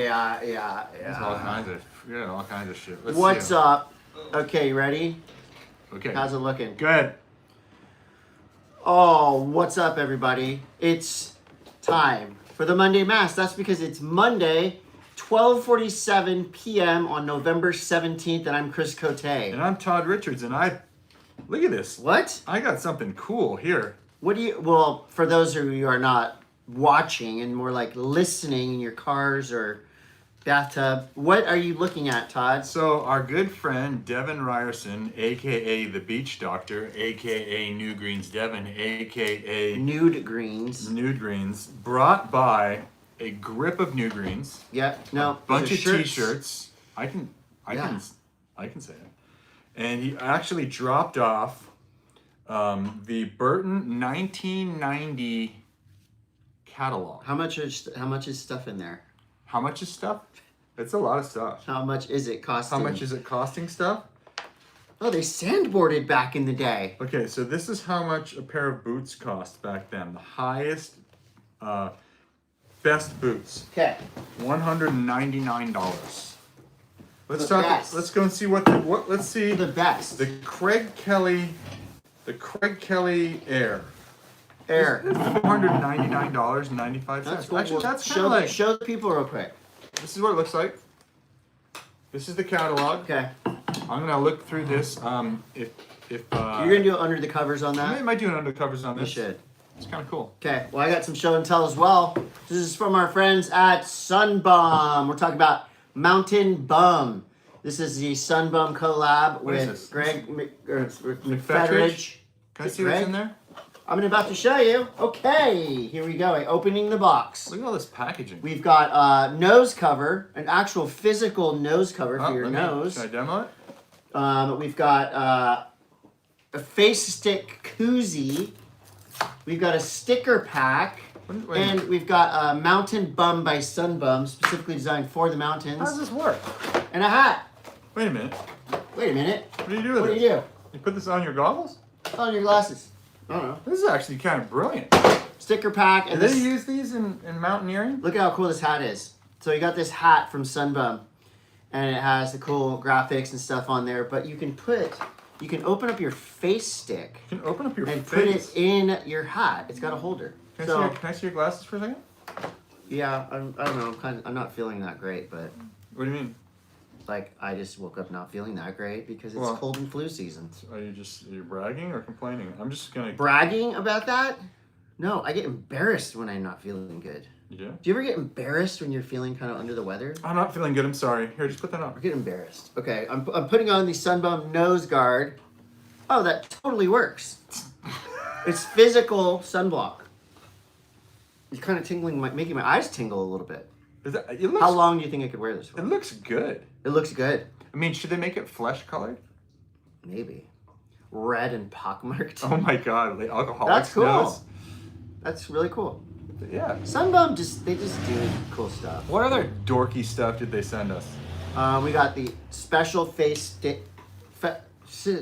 Yeah. There's all kinds of shit. Let's What's see. up? Okay, you ready? Okay. How's it looking? Good. Oh, what's up, everybody? It's time for the Monday Mass. That's because it's Monday, 12:47 p.m. on November 17th, and I'm Chris Coté. And I'm Todd Richards, and look at this. What? I got something cool here. Well, for those of you who are not watching and more like listening in your cars or bathtub, what are you looking at, Todd? So our good friend Devin Ryerson, aka the Beach Doctor, aka New Greens Devin, aka Nude Greens, brought by a grip of New Greens. Yep. No. A bunch of shirts. T-shirts. I can say it. And he actually dropped off the Burton 1990 catalog. How much is stuff in there? How much is stuff? It's a lot of stuff. How much is it costing? How much is it costing stuff? Oh, they sandboarded back in the day. Okay, so this is how much a pair of boots cost back then. The highest, best boots. Okay. $199. Let's The talk. best. Let's go and see let's see The best. the Craig Kelly Air. Air. $499.95. That's cool. Actually, Well, that's kind of like. show the people real quick. This is what it looks like. This is the catalog. Okay. I'm gonna look through this. If You're gonna do it under the covers on I that. might do an undercovers on You this. should. It's kind of cool. Okay. Well, I got some show and tell as well. This is from our friends at Sunbum. We're talking about Mountain Bum. This is the Sunbum collab What is with this? Greg McFetridge? McFetridge. Can I see what's in there? I'm about to show you. Okay, here we go. Opening the box. Look at all this packaging. We've got a nose cover, an actual physical nose cover for your nose. Can I demo it? We've got a face stick koozie. We've got a sticker pack. Wait. And we've got a Mountain Bum by Sunbum, specifically designed for the mountains. How does this work? And a hat. Wait a minute. Wait a minute. What do you do with What this? do you do? You put this on your goggles? On your glasses. I don't know. This is actually kind of brilliant. Sticker pack. Do And they this, use these in mountaineering? look at how cool this hat is. So you got this hat from Sunbum. And it has the cool graphics and stuff on there. But you can open up your face stick. You can open up your And face. put it in your hat. It's got a holder. Can I see your glasses for a second? Yeah, I don't know. I'm not feeling that great, but What do you mean? like I just woke up not feeling that great because it's Well- cold and flu season. Are you bragging or complaining? I'm just gonna. Bragging about that? No, I get embarrassed when I'm not feeling good. You do? Do you ever get embarrassed when you're feeling kind of under the weather? I'm not feeling good. I'm sorry. Here, just put that on. I get embarrassed. Okay, I'm putting on the Sunbum nose guard. Oh, that totally works. It's physical sunblock. It's kind of tingling, making my eyes tingle a little bit. It looks. How long do you think I could wear this for? It looks good. It looks good. I mean, should they make it flesh colored? Maybe. Red and pockmarked. Oh my god, like alcoholic. That's cool. nose. That's really cool. Yeah. Sunbum they just do cool stuff. What other dorky stuff did they send us? We got the special face stick.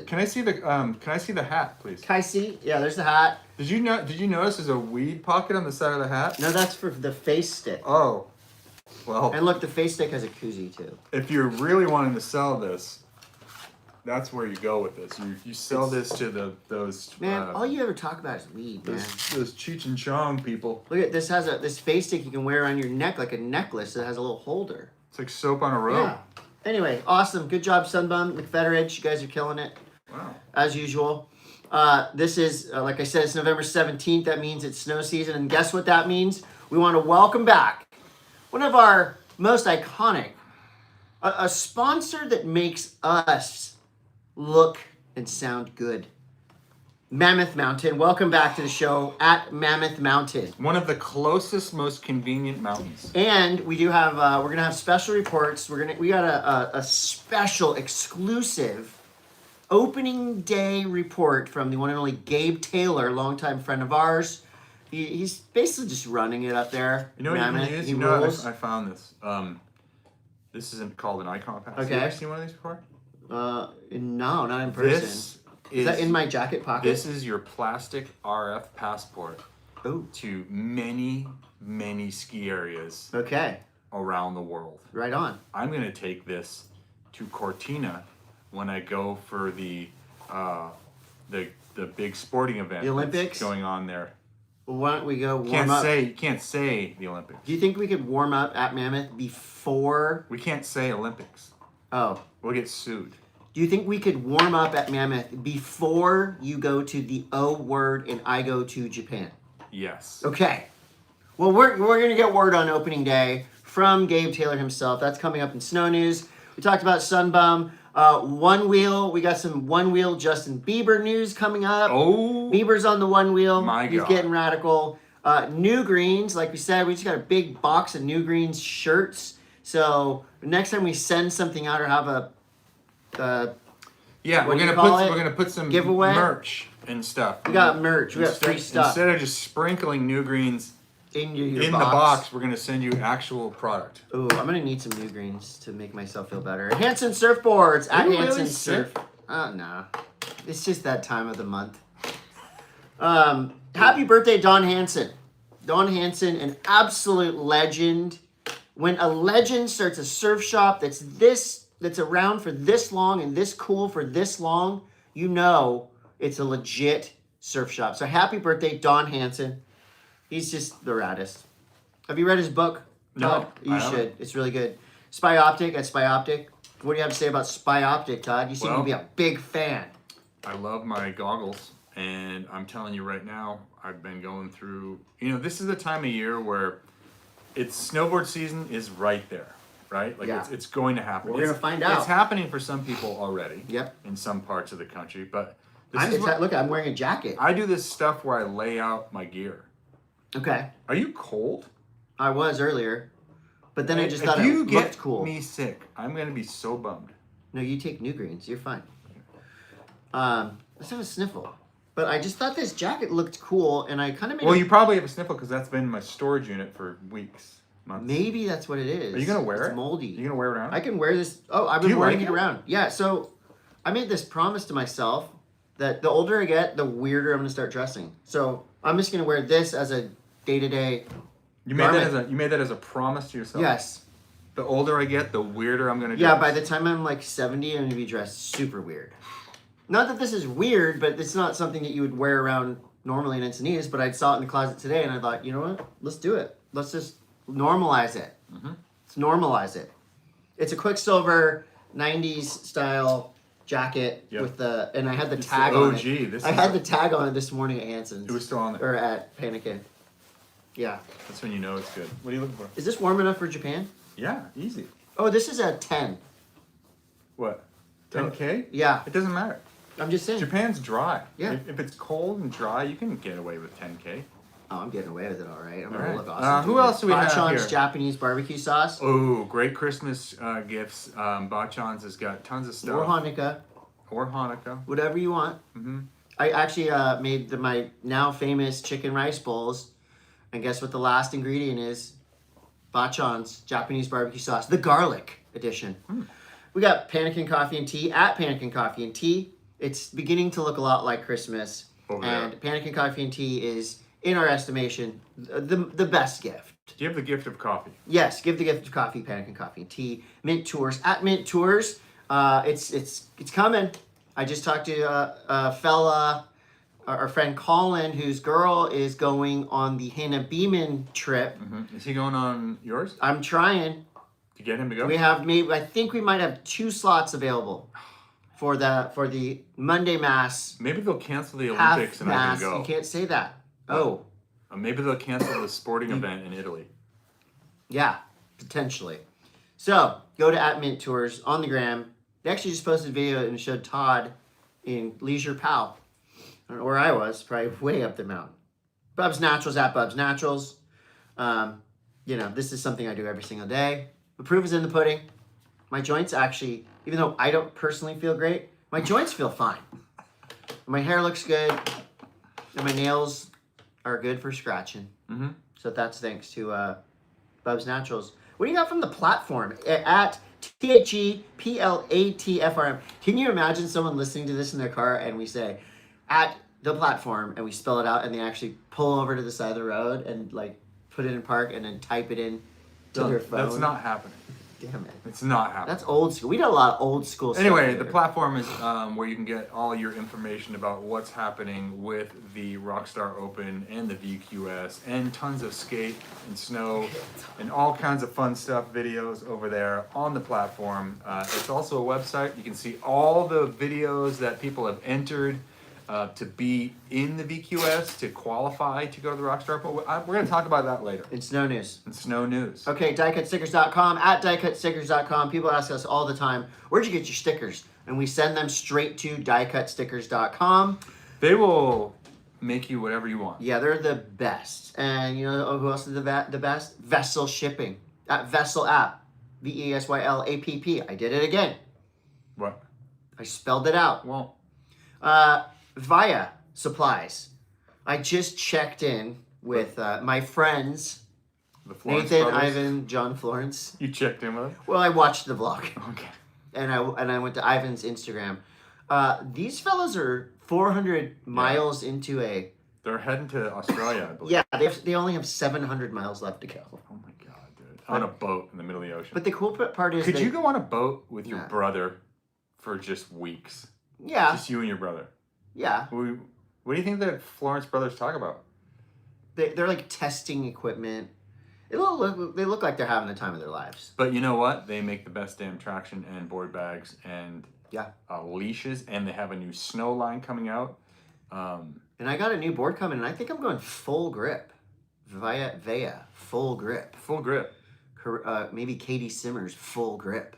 Can I see the hat, please? Can I see? Yeah, there's the hat. Did you notice there's a weed pocket on the side of the hat? No, that's for the face stick. Oh. Well, And look, the face stick has a koozie too. if you're really wanting to sell this, that's where you go with this. You sell this to those Man, all you ever talk about is weed, man. those Cheech and Chong people. Look at this. Has this face stick you can wear around your neck like a necklace that has a little holder. It's like soap on a rope. Yeah. Anyway, awesome. Good job, Sunbum, McFetridge. You guys are killing it. Wow. As usual. This is, like I said, it's November 17th. That means it's snow season. And guess what that means? We want to welcome back one of our most iconic, a sponsor that makes us look and sound good. Mammoth Mountain. Welcome back to the show at Mammoth Mountain. One of the closest, most convenient mountains. And we do have, we're gonna have special reports. We got a special exclusive opening day report from the one and only Gabe Taylor, longtime friend of ours. He's basically just running it up there. You know what Mammoth. you can use? He You know, rules. I found this. This isn't called an icon pass. Okay. Have you ever seen one of these before? No, not in person. This is that in my jacket pocket? This is your plastic RF passport Oh. to many, many ski areas Okay. around the world. Right on. I'm going to take this to Cortina when I go for the big sporting event. The Olympics? That's going on there. Well, why don't we go warm up? You can't say the Olympics. Do you think we could warm up at Mammoth before? We can't say Olympics. Oh. We'll get sued. Do you think we could warm up at Mammoth before you go to the O word and I go to Japan? Yes. Okay. Well, we're going to get word on opening day from Gabe Taylor himself. That's coming up in Snow News. We talked about Sunbum. One Wheel. We got some One Wheel Justin Bieber news coming up. Oh. Bieber's on the One Wheel. He's God. getting radical. New Greens. Like we said, we just got a big box of New Greens shirts. So next time we send something out or have a yeah, we're gonna put some giveaway merch and stuff. We got merch. We got free stuff. Instead of just sprinkling New Greens in the box, we're gonna send you actual product. Ooh, I'm gonna need some New Greens to make myself feel better. Hanson Surfboards at Hanson Surf. No, it's just that time of the month. Happy birthday, Don Hanson. Don Hanson, an absolute legend. When a legend starts a surf shop that's around for this long and this cool for this long, you know it's a legit surf shop. So happy birthday, Don Hanson. He's just the raddest. Have you read his book? No. Todd? You should. It's really good. Spy Optic at Spy Optic. What do you have to say about Spy Optic, Todd? You seem to be a big fan. I love my goggles, and I'm telling you right now, I've been going through, this is the time of year where snowboard season is right there, right? Like it's going to happen. We're going to find out. It's happening for some people already. Yep. In some parts of the country, but look, I'm wearing a jacket. I do this stuff where I lay out my gear. Okay. Are you cold? I was earlier, but then I just thought it looked cool. If you get me sick, I'm going to be so bummed. No, you take New Greens. You're fine. Let's have a sniffle. But I just thought this jacket looked cool, and I kind of made Well, you probably have a sniffle because that's been in my storage unit for weeks, months. Maybe that's what it is. Are you going to wear it? It's moldy. You going to wear it around? I can wear this. Oh, I've been wearing it around. Yeah, so I made this promise to myself that the older I get, the weirder I'm going to start dressing. So I'm just going to wear this as a day-to-day You made that as a promise to yourself? Yes. The older I get, the weirder I'm going to dress. Yeah, by the time I'm like 70, I'm going to be dressed super weird. Not that this is weird, but it's not something that you would wear around normally in Encinitas, but I saw it in the closet today, and I thought, you know what? Let's do it. Let's just normalize it. Mm-hmm. Let's normalize it. It's a Quicksilver 90s style jacket with and I had the tag on it. I had the tag on it this morning at Hanson's. It was still on there. Or at Panikin. Yeah. That's when you know it's good. What are you looking for? Is this warm enough for Japan? Yeah, easy. Oh, this is a 10. What? 10K? Yeah. It doesn't matter. I'm just saying. Japan's dry. Yeah. If it's cold and dry, you can get away with 10K. Oh, I'm getting away with it all right. I'm all gonna right. look awesome. Who else do we have Bachan's here? Japanese barbecue sauce. Oh, great Christmas gifts. Bachan's has got tons of stuff. Or Hanukkah. Whatever you want. Mm-hmm. I actually made my now famous chicken rice bowls. And guess what the last ingredient is? Bachan's Japanese barbecue sauce. The garlic edition. We got Panikin Coffee and Tea at Panikin Coffee and Tea. It's beginning to look a lot like Christmas. And Panikin Coffee and Tea is, in our estimation, the best gift. Give the gift of coffee. Yes, give the gift of coffee, Panikin Coffee and Tea. Mint Tours at Mint Tours. It's coming. I just talked to a fella, our friend Colin, whose girl is going on the Hannah Beeman trip. Mm-hmm. Is he going on yours? I'm trying to get him to go. I think we might have 2 slots available for the Monday Mass. Maybe they'll cancel the Olympics and I can go. You can't say that. Oh. Maybe they'll cancel the sporting event in Italy. Yeah, potentially. So go to at Mint Tours on the gram. They actually just posted a video and showed Todd in Leisure Pal. I don't know where I was, probably way up the mountain. Bub's Naturals at Bub's Naturals. This is something I do every single day. The proof is in the pudding. My joints actually, even though I don't personally feel great, my joints feel fine. My hair looks good, and my nails are good for scratching. Mm-hmm. So that's thanks to Bub's Naturals. What do you got from the platform? At THEPLATFRM. Can you imagine someone listening to this in their car and we say, at the platform, and we spell it out, and they actually pull over to the side of the road and like put it in park and then type it in to their That's phone. not happening. Damn it. It's not happening. That's old school. We did a lot of old school stuff. Anyway, here. the platform is where you can get all your information about what's happening with the Rockstar Open and the VQS and tons of skate and snow and all kinds of fun stuff, videos over there on the platform. It's also a website. You can see all the videos that people have entered to be in the VQS, to qualify to go to the Rockstar Open. We're going to talk about that later. In Snow News. In Snow News. Okay, diecutstickers.com, at diecutstickers.com. People ask us all the time, where'd you get your stickers? And we send them straight to diecutstickers.com. They will make you whatever you want. Yeah, they're the best. And you know who else is the best? Vessel Shipping. At Vessel app. VESYLAPP. I did it again. What? I spelled it out. Well, Via Supplies. I just checked in with my friends, the Florence Nathan, brothers. Ivan, John Florence. You checked in with them? Well, I watched the vlog. Okay. And I went to Ivan's Instagram. These fellas are 400 miles into a... They're heading to Australia, I believe. Yeah, they only have 700 miles left to go. Oh my god, dude. On a boat in the middle of the ocean. But the cool part is... Could you go on a boat with your Yeah. brother for just weeks? Yeah, Just you and your brother. yeah. What do you think the Florence brothers talk about? They're like testing equipment. They look like they're having the time of their lives. But you know what? They make the best damn traction and board bags and Yeah. leashes, and they have a new snow line coming out. And I got a new board coming, and I think I'm going full grip. Vea, full grip. Full grip. Maybe Katie Simmers, full grip.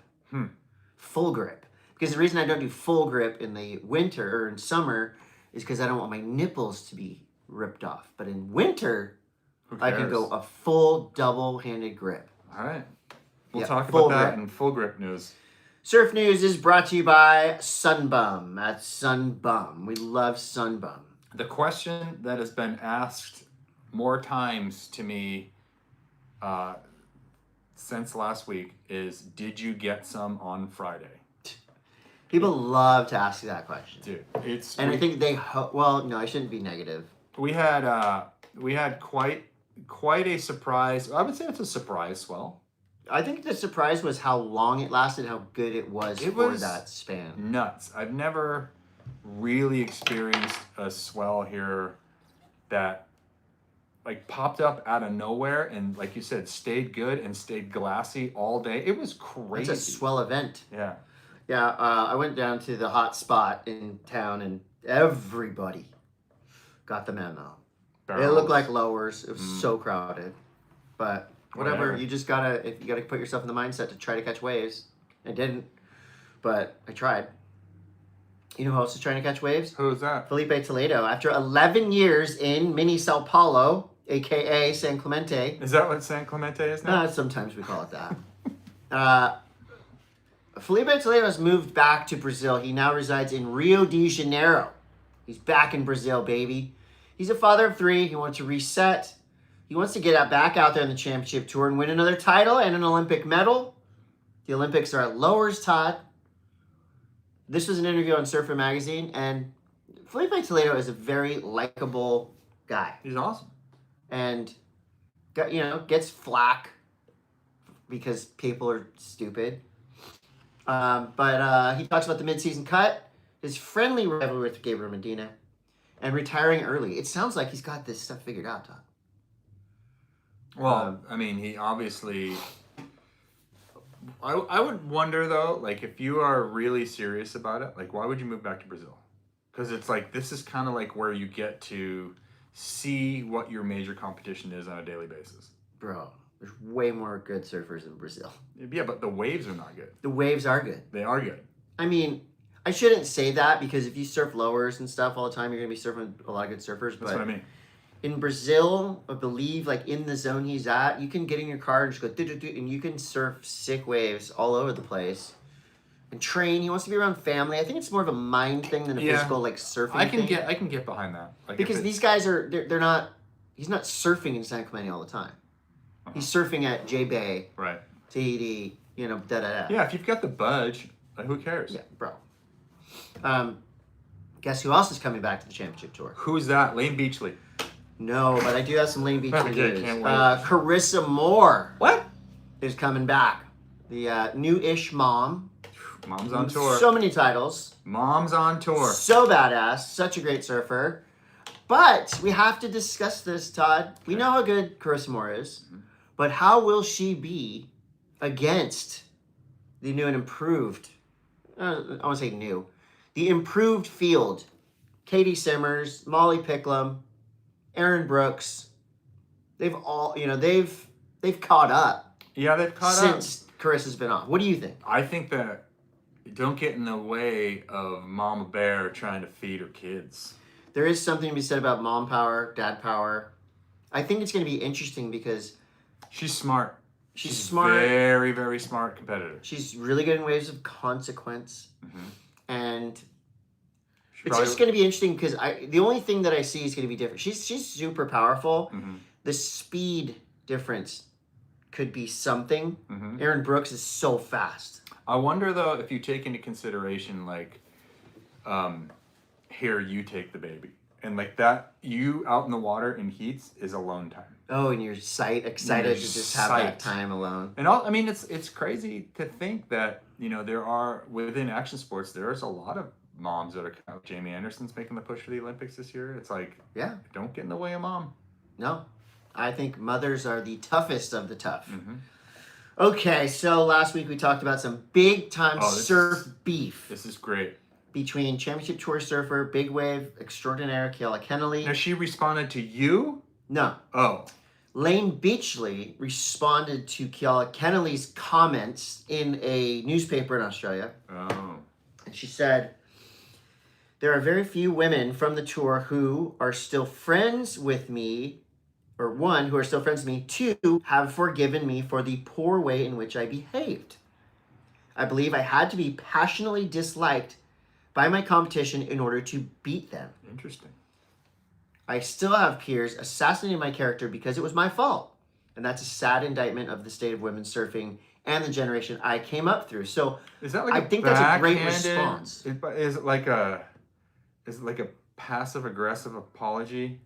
Full grip. Because the reason I don't do full grip in the winter or in summer is because I don't want my nipples to be ripped off. But in winter, Who I can cares? go a full double-handed grip. All right. We'll Yeah, talk full about that grip. in full grip news. Surf News is brought to you by Sunbum at Sunbum. We love Sunbum. The question that has been asked more times to me since last week is, did you get some on Friday? People love to ask you that question. Dude, And I think they well, no, I shouldn't be negative. we had quite a surprise. I would say it's a surprise swell. I think the surprise was how long it lasted, how good it was for that span. Nuts. I've never really experienced a swell here that like popped up out of nowhere and, like you said, stayed good and stayed glassy all day. It was crazy. It's a swell event. Yeah. Yeah, I went down to the hot spot in town and everybody got the memo. It looked like lowers. It was so crowded. But whatever, you just gotta put yourself in the mindset to try to catch waves. I didn't, but I tried. You know who else is trying to catch waves? Who's that? Felipe Toledo. After 11 years in mini Sao Paulo, aka San Clemente. Is that what San Clemente is now? Sometimes we call it that. Felipe Toledo has moved back to Brazil. He now resides in Rio de Janeiro. He's back in Brazil, baby. He's a father of 3. He wants to reset. He wants to get back out there in the championship tour and win another title and an Olympic medal. The Olympics are at Lowers, Todd. This was an interview on Surfer Magazine, and Felipe Toledo is a very likable guy. He's awesome. And, gets flack because people are stupid. But he talks about the midseason cut, his friendly rivalry with Gabriel Medina, and retiring early. It sounds like he's got this stuff figured out, Todd. Well, I mean, he obviously... I would wonder, though, like, if you are really serious about it, like, why would you move back to Brazil? Because it's like, this is kind of like where you get to see what your major competition is on a daily basis. Bro, there's way more good surfers in Brazil. Yeah, but the waves are not good. The waves are good. They are good. I mean, I shouldn't say that because if you surf lowers and stuff all the time, you're going to be surfing a lot of good surfers. That's what I mean. In Brazil, I believe, like in the zone he's at, you can get in your car and just go do, and you can surf sick waves all over the place. And train. He wants to be around family. I think it's more of a mind thing than a physical like surfing I can thing. get behind that. Like, Because these guys they're not. He's not surfing in San Clemente all the time. He's surfing at J Bay, right? TD, da. Yeah, if you've got the budge, like, who cares? Yeah, bro. Guess who else is coming back to the championship tour? Who's that? Lane Beachley. No, but I do have some Lane Beach Okay, news. can't wait. Carissa Moore. What? is coming back. The new-ish mom. Mom's on tour. So many titles. Mom's on tour. So badass. Such a great surfer. But we have to discuss this, Todd. We know how good Carissa Moore is. Mm-hmm. But how will she be against the new and improved, I want to say new, the improved field? Katie Simmers, Molly Picklum, Aaron Brooks. They've all, they've caught up. Yeah, they've caught since Carissa's been off. What do you think? I think that don't get in the way of Mama Bear trying to feed her kids. There is something to be said about mom power, dad power. I think it's going to be interesting because she's smart. She's smart. Very, very smart competitor. She's really good in waves of consequence. Mm-hmm. And it's just going to be interesting because the only thing that I see is going to be different. She's super powerful. Mm-hmm. The speed difference could be something. Mm-hmm. Aaron Brooks is so fast. I wonder, though, if you take into consideration, here, you take the baby. And, that, you out in the water in heats is alone time. Oh, and you're excited to just have that time alone. And it's crazy to think that, there are, within action sports, there's a lot of moms that are, Jamie Anderson's making the push for the Olympics this year. It's don't get in the way of mom. No. I think mothers are the toughest of the tough. Mm-hmm. Okay, so last week we talked about some big-time surf beef. This is great. Between Championship Tour surfer, big wave extraordinaire Keala Kennelly. Now, she responded to you? No. Oh. Lane Beachley responded to Keala Kennelly's comments in a newspaper in Australia. Oh. And she said, there are very few women from the tour who are still friends with me, or one, who are still friends with me, two, have forgiven me for the poor way in which I behaved. I believe I had to be passionately disliked by my competition in order to beat them. Interesting. I still have peers assassinating my character because it was my fault. And that's a sad indictment of the state of women's surfing and the generation I came up through. So is that I think that's a great response. Is it like a passive aggressive apology?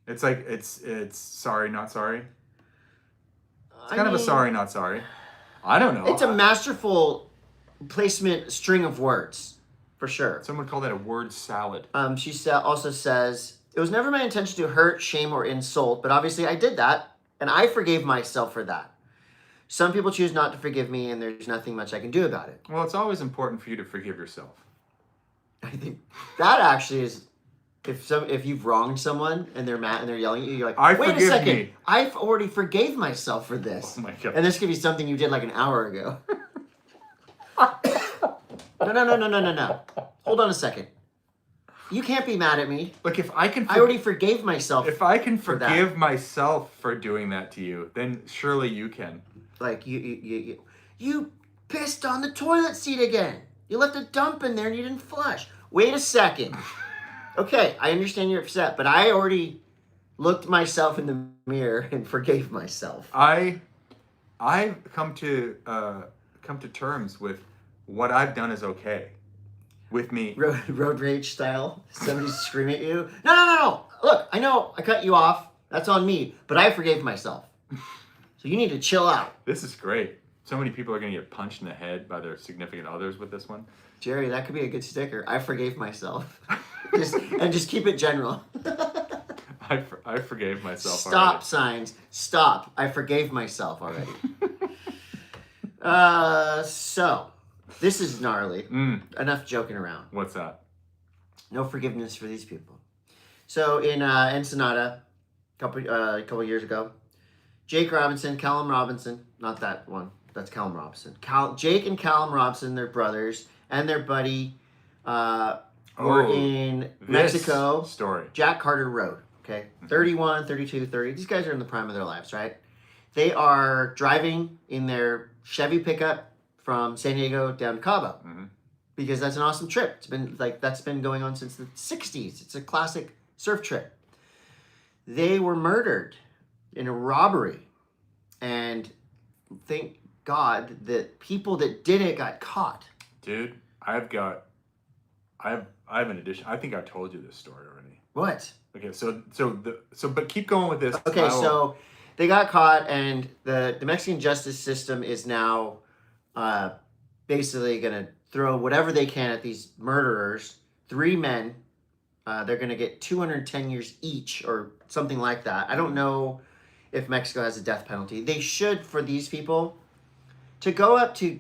It's it's sorry, not sorry. It's kind of a sorry, not sorry. I don't know. It's a masterful placement string of words, for sure. Someone called that a word salad. She also says, it was never my intention to hurt, shame, or insult, but obviously I did that, and I forgave myself for that. Some people choose not to forgive me, and there's nothing much I can do about it. Well, it's always important for you to forgive yourself. I think that actually is, if you've wronged someone and they're mad and they're yelling at you, you're like, wait a second, I already forgave myself for this. Oh my God. And this could be something you did like an hour ago. No. Hold on a second. You can't be mad at me. Look, if I can... I already forgave myself. If I can forgive myself for doing that to you, then surely you can. Like, you pissed on the toilet seat again. You left a dump in there and you didn't flush. Wait a second. Okay, I understand you're upset, but I already looked myself in the mirror and forgave myself. I've come to terms with what I've done is okay with me. Road rage style. Somebody's screaming at you. No. Look, I know I cut you off. That's on me, but I forgave myself. So you need to chill out. This is great. So many people are going to get punched in the head by their significant others with this one. Jerry, that could be a good sticker. I forgave myself. just keep it general. I forgave myself. Stop already. Signs. Stop. I forgave myself already. So, this is gnarly. Enough joking around. What's that? No forgiveness for these people. So, in Ensenada, a couple years ago, Jake Robinson, Callum Robinson, not that one. That's Callum Robinson. Jake and Callum Robinson, they're brothers, and their buddy were in Mexico. Story. Jack Carter Road, okay? 31, 32, 30. These guys are in the prime of their lives, right? They are driving in their Chevy pickup from San Diego down to Cabo. Mm-hmm. Because that's an awesome trip. It's been that's been going on since the 60s. It's a classic surf trip. They were murdered in a robbery. And thank God that people that did it got caught. Dude, I have an addition. I think I told you this story already. What? Okay, so but keep going with this. Okay, so they got caught, and the Mexican justice system is now basically going to throw whatever they can at these murderers. 3 men. They're going to get 210 years each or something like that. I don't know if Mexico has a death penalty. They should, for these people, to go up to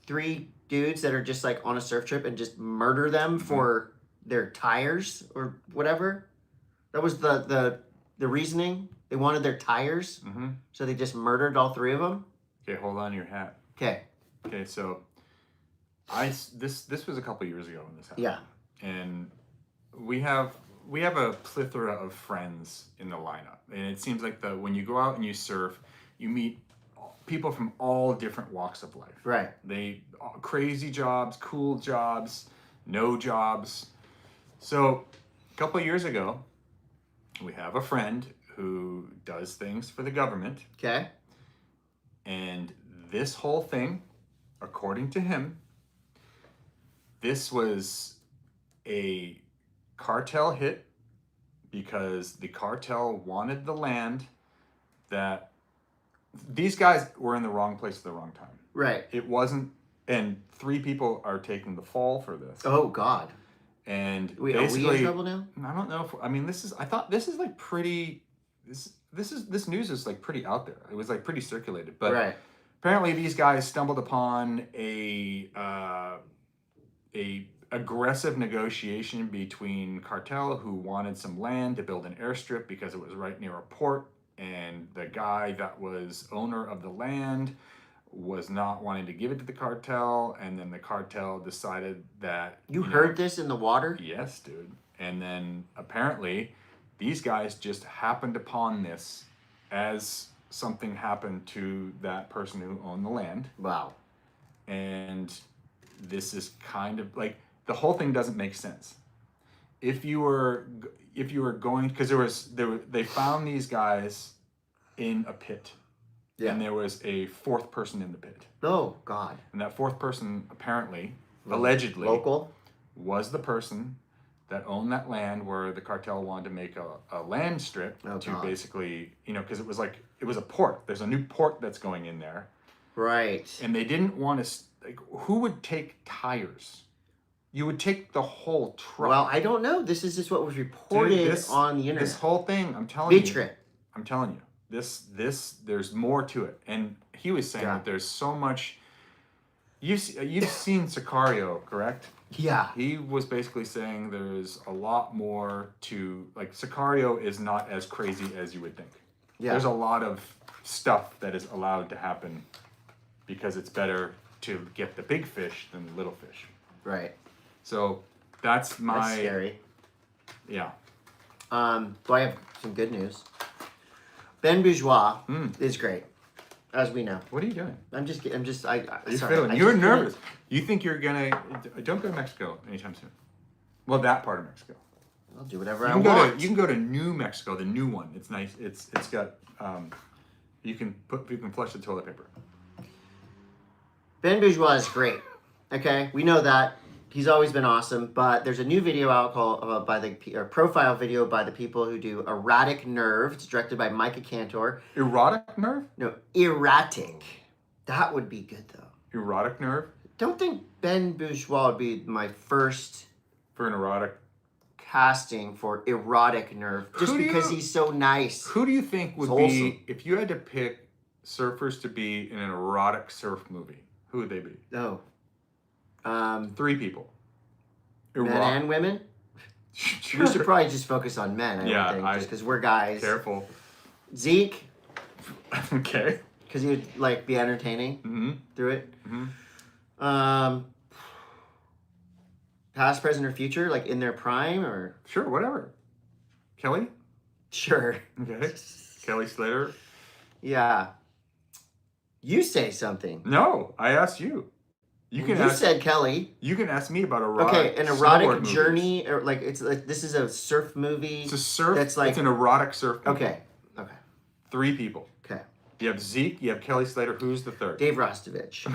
3 dudes that are just like on a surf trip and just murder them for their tires or whatever. That was the reasoning. They wanted their tires, so they just murdered all 3 of them. Okay, hold on to your hat. Okay. Okay, so this was a couple years ago when this happened. Yeah. And we have a plethora of friends in the lineup, and it seems like when you go out and you surf, you meet people from all different walks of life. Right. They crazy jobs, cool jobs, no jobs. So a couple of years ago, we have a friend who does things for the government. Okay. And this whole thing, according to him, this was a cartel hit because the cartel wanted the land that these guys were in the wrong place at the wrong time. Right. It wasn't, and 3 people are taking the fall for this. Oh God. And are we basically, in trouble now? I don't know if, I mean, I thought this is like pretty, this news is like pretty out there. It was like pretty circulated, but right. Apparently these guys stumbled upon a aggressive negotiation between cartel who wanted some land to build an airstrip because it was right near a port, and the guy that was owner of the land was not wanting to give it to the cartel, and then the cartel decided that... You heard this in the water? Yes, dude. And then apparently these guys just happened upon this as something happened to that person who owned the land. Wow. And this is kind of like, the whole thing doesn't make sense. If you were going, because they found these guys in a pit. Yeah. And there was a 4th person in the pit. Oh, God. And that 4th person apparently, allegedly, local, was the person that owned that land where the cartel wanted to make a land strip basically, because it was a port. There's a new port that's going in there. Right. And they didn't want to, who would take tires? You would take the whole truck. Well, I don't know. This is just what was reported on the internet. This whole thing, I'm telling you. Big trip. I'm telling you. There's more to it. And he was saying that there's so much. You've seen Sicario, correct? Yeah. He was basically saying there's a lot more to, like, Sicario is not as crazy as you would think. Yeah. There's a lot of stuff that is allowed to happen because it's better to get the big fish than the little fish. Right. So that's scary. Yeah. Well, I have some good news. Ben Bourgeois is great, as we know. What are you doing? You're nervous. You think you're gonna? Don't go to Mexico anytime soon. Well, that part of Mexico. I'll do whatever I want. You can go to New Mexico, the new one. It's nice. It's got. You can flush the toilet paper. Ben Bourgeois is great. Okay, we know that. He's always been awesome, but there's a new video out called profile video by the people who do Erratic Nerve. It's directed by Micah Cantor. Erotic Nerve? No, Erratic. That would be good though. Erotic Nerve? Don't think Ben Bourgeois would be my first for an erotic casting for Erotic Nerve, just because he's so nice. Who do you think would be, if you had to pick surfers to be in an erotic surf movie? Who would they be? Oh. 3 people. Men and women? Sure. We should probably just focus on men, I think, just because we're guys. Careful. Zeke. Okay. Because he would be entertaining through it. Mm-hmm. Past, present, or future, in their prime, or? Sure, whatever. Kelly? Sure. Okay. Kelly Slater? Yeah. You say something. No, I asked you. You said Kelly. You can ask me about erotic. An erotic journey, or this is a surf movie. It's a surf. It's an erotic surf movie. Okay. 3 people. Okay. You have Zeke. You have Kelly Slater. Who's the 3rd? Dave Rostovich.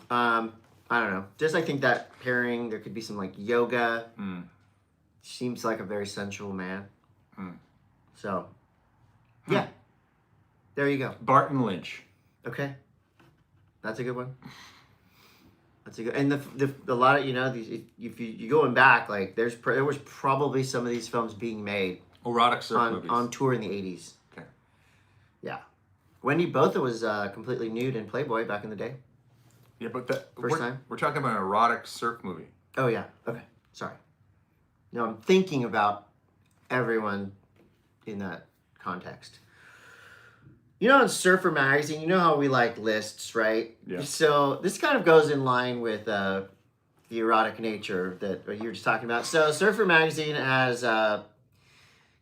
I don't know. Just I think that pairing, there could be some yoga. Seems like a very sensual man. So. Yeah. There you go. Barton Lynch. Okay. That's a good one. That's a good, and the lot of, you know, these, if you going back, like there was probably some of these films being made Erotic surf movies. on tour in the 80s. Okay. Yeah. Wendy Botha was completely nude in Playboy back in the day. Yeah, but First time? We're talking about an erotic surf movie. Oh, yeah. Okay. Sorry. No, I'm thinking about everyone in that context. You know, in Surfer Magazine, you know how we like lists, right? Yeah. So this kind of goes in line with the erotic nature that you were just talking about. So Surfer Magazine has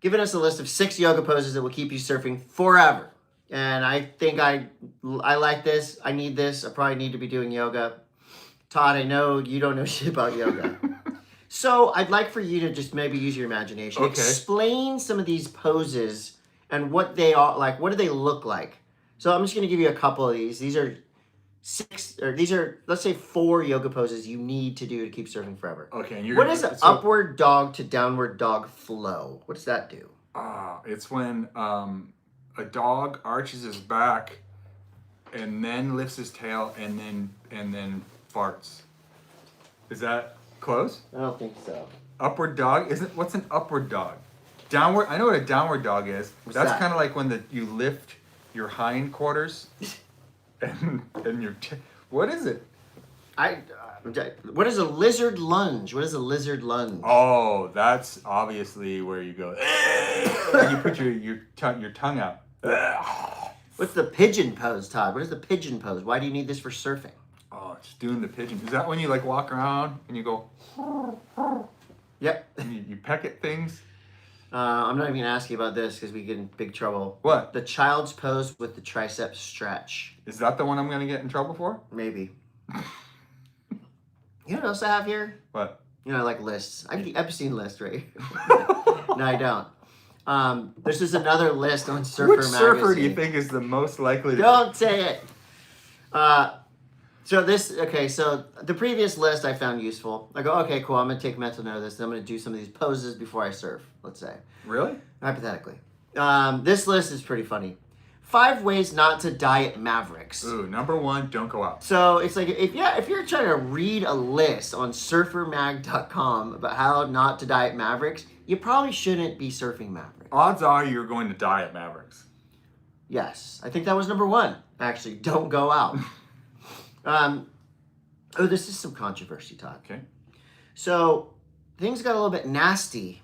given us a list of 6 yoga poses that will keep you surfing forever. And I think I like this. I need this. I probably need to be doing yoga. Todd, I know you don't know shit about yoga. So I'd like for you to just maybe use your imagination. Okay. Explain some of these poses and what they are like. What do they look like? So I'm just going to give you a couple of these. These are 6, or these are, let's say, 4 yoga poses you need to do to keep surfing forever. Okay. And What is an upward dog to downward dog flow? What does that do? It's when a dog arches his back and then lifts his tail and then farts. Is that close? I don't think so. Upward dog? What's an upward dog? Downward, I know what a downward dog is. What's That's that? kind of like when you lift your hindquarters and what is it? What is a lizard lunge? What is a lizard lunge? Oh, that's obviously where you go and you put your tongue out. What's the pigeon pose, Todd? What is the pigeon pose? Why do you need this for surfing? Oh, just doing the pigeon. Is that when you like walk around and you go Yep. and you peck at things? I'm not even gonna ask you about this because we get in big trouble. What? The child's pose with the tricep stretch. Is that the one I'm gonna get in trouble for? Maybe. You know what else I have here? What? You know, I like lists. I have the Epstein list right here. No, I don't. There's just another list on Surfer Which Magazine. surfer do you think is the most likely to... Don't say it. So the previous list I found useful. I go, okay, cool, I'm going to take mental note of this, and I'm going to do some of these poses before I surf, let's say. Really? Hypothetically. This list is pretty funny. 5 ways not to die at Mavericks. Ooh, number 1, don't go out. So it's like, if you're trying to read a list on surfermag.com about how not to die at Mavericks, you probably shouldn't be surfing Mavericks. Odds are you're going to die at Mavericks. Yes, I think that was number 1. Actually, don't go out. This is some controversy, Todd. Okay. So things got a little bit nasty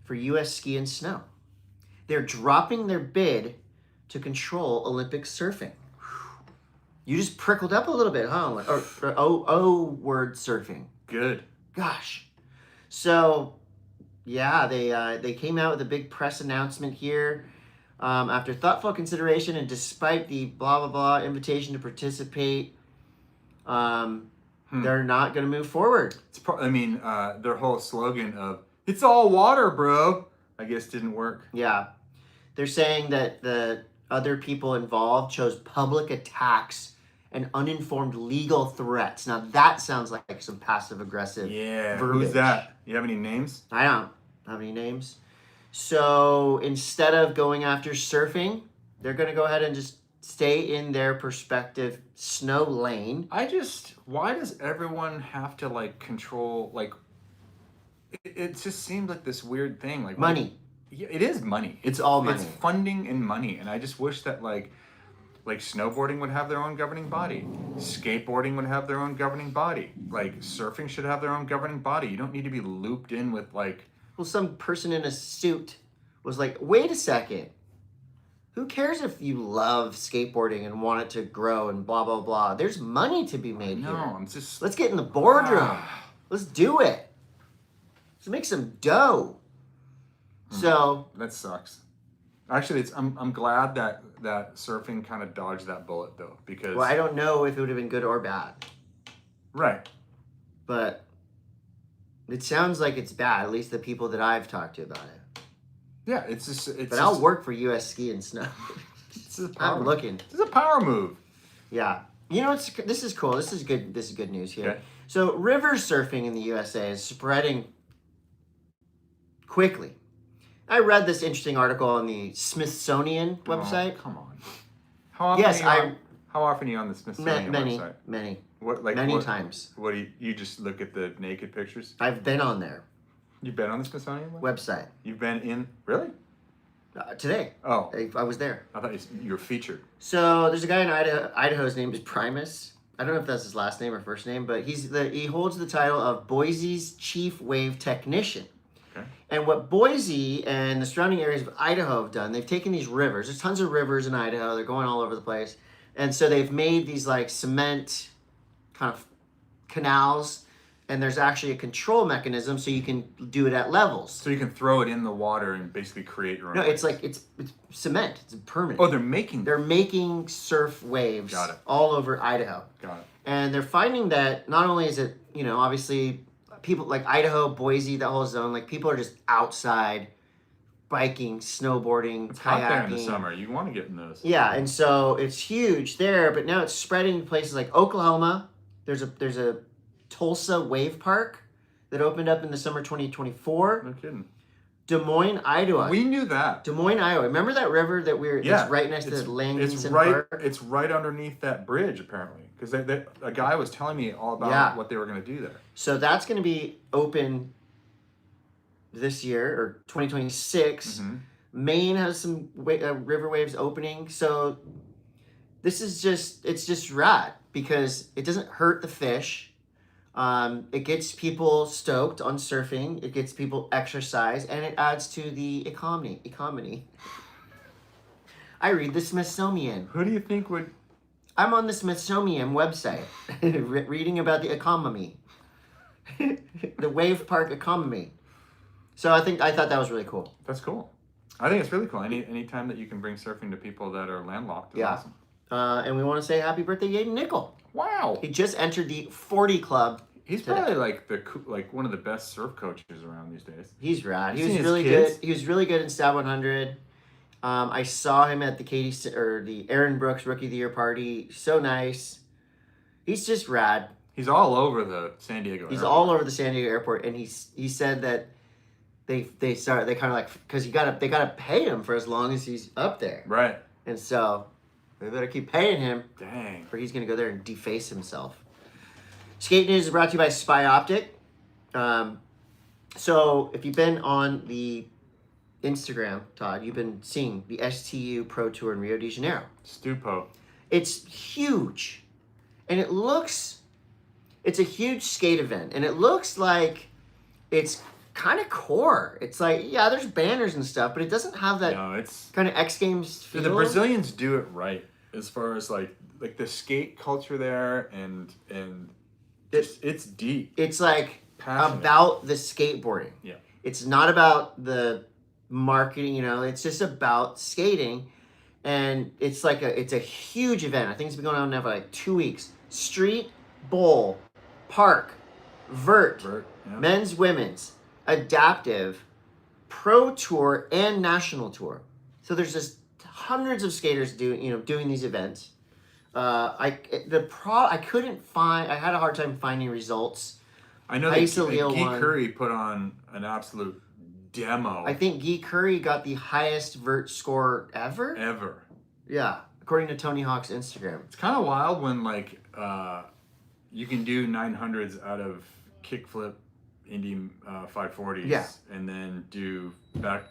for U.S. Ski and Snow. They're dropping their bid to control Olympic surfing. You just prickled up a little bit, huh? Or word surfing. Good. Gosh. So, yeah, they came out with a big press announcement here. After thoughtful consideration and despite the blah, blah, blah invitation to participate, they're not going to move forward. Their whole slogan of, it's all water, bro, I guess didn't work. Yeah. They're saying that the other people involved chose public attacks and uninformed legal threats. Now that sounds like some passive-aggressive verbiage. Who's that? You have any names? I don't have any names. So instead of going after surfing, they're going to go ahead and just stay in their perspective snow lane. Why does everyone have to control, it just seems like this weird thing. Money. Yeah, it is money. It's all money. It's funding and money. And I just wish that like snowboarding would have their own governing body. Skateboarding would have their own governing body. Like surfing should have their own governing body. You don't need to be looped in with Well, some person in a suit was like, wait a second. Who cares if you love skateboarding and want it to grow and blah, blah, blah. There's money to be made here. No, I'm just... Let's get in the boardroom. Let's do it. Let's make some dough. So... That sucks. Actually, I'm glad that surfing kind of dodged that bullet, though, because... Well, I don't know if it would have been good or bad. Right. But it sounds like it's bad, at least the people that I've talked to about it. Yeah, it's just... But I'll work for U.S. Ski and Snow. I'm looking. This is a power move. Yeah. You know, this is cool. This is good. This is good news here. Okay. So river surfing in the USA is spreading quickly. I read this interesting article on the Smithsonian website. Oh, come on. How often Yes, how often are you on the Smithsonian website? Many times. What do you just look at the naked pictures? I've been on there. You've been on the Smithsonian website? You've been in, really? Today. Oh. I was there. I thought you were featured. So there's a guy in Idaho. His name is Primus. I don't know if that's his last name or first name, but he holds the title of Boise's Chief Wave Technician. Okay. And what Boise and the surrounding areas of Idaho have done, they've taken these rivers. There's tons of rivers in Idaho. They're going all over the place. And so they've made these like cement kind of canals, and there's actually a control mechanism so you can do it at levels. So you can throw it in the water and basically create your own. No, waves. it's cement. It's permanent. Oh, they're making surf waves. Got it. All over Idaho. Got it. And they're finding that not only is it, obviously people like Idaho, Boise, that whole zone, like people are just outside biking, snowboarding, it's kayaking. hot there in the summer. You want to get in those. Yeah, and so it's huge there, but now it's spreading to places like Oklahoma. There's a Tulsa Wave Park that opened up in the summer 2024. No kidding. Des Moines, Iowa. We knew that. Des Moines, Iowa. Remember that river that it's right next to Langenson Park? It's right underneath that bridge, apparently. Because a guy was telling me all about what they were going to do there. So that's going to be open this year, or 2026. Mm-hmm. Maine has some river waves opening. So it's just rad because it doesn't hurt the fish. It gets people stoked on surfing. It gets people exercise, and it adds to the economy. I read the Smithsonian. Who do you think would? I'm on the Smithsonian website, reading about the economy, the wave park economy. So I thought that was really cool. That's cool. I think it's really cool. Any time that you can bring surfing to people that are landlocked is awesome. And we want to say happy birthday, Yaden Nickel. Wow. He just entered the 40 club. He's probably like one of the best surf coaches around these days. He's rad. He was really good. He was really good in Stab 100. I saw him at the Aaron Brooks Rookie of the Year party. So nice. He's just rad. He's all over the San Diego. He's all over the San Diego airport, and he said that they kind of like, because they gotta pay him for as long as he's up there. Right. And so they better keep paying him. Dang. Or he's gonna go there and deface himself. Skate News is brought to you by Spy Optic. So if you've been on the Instagram, Todd, you've been seeing the STU Pro Tour in Rio de Janeiro. Stupo. It's huge. And it's a huge skate event. And it looks like it's kind of core. It's like, yeah, there's banners and stuff, but it doesn't have that kind of X Games feel. The Brazilians do it right as far as like the skate culture there, and it's deep. It's like passionate. About the skateboarding. Yeah. It's not about the marketing, it's just about skating. And it's a huge event. I think it's been going on now for like 2 weeks. Street, bowl, park, vert, yeah. Men's, women's, adaptive, pro tour, and national tour. So there's just hundreds of skaters doing these events. I had a hard time finding results. I know that Guy Curry put on an absolute demo. I think Guy Curry got the highest vert score ever. Yeah, according to Tony Hawk's Instagram. It's kind of wild when you can do 900s out of kickflip Indy 540s, and then do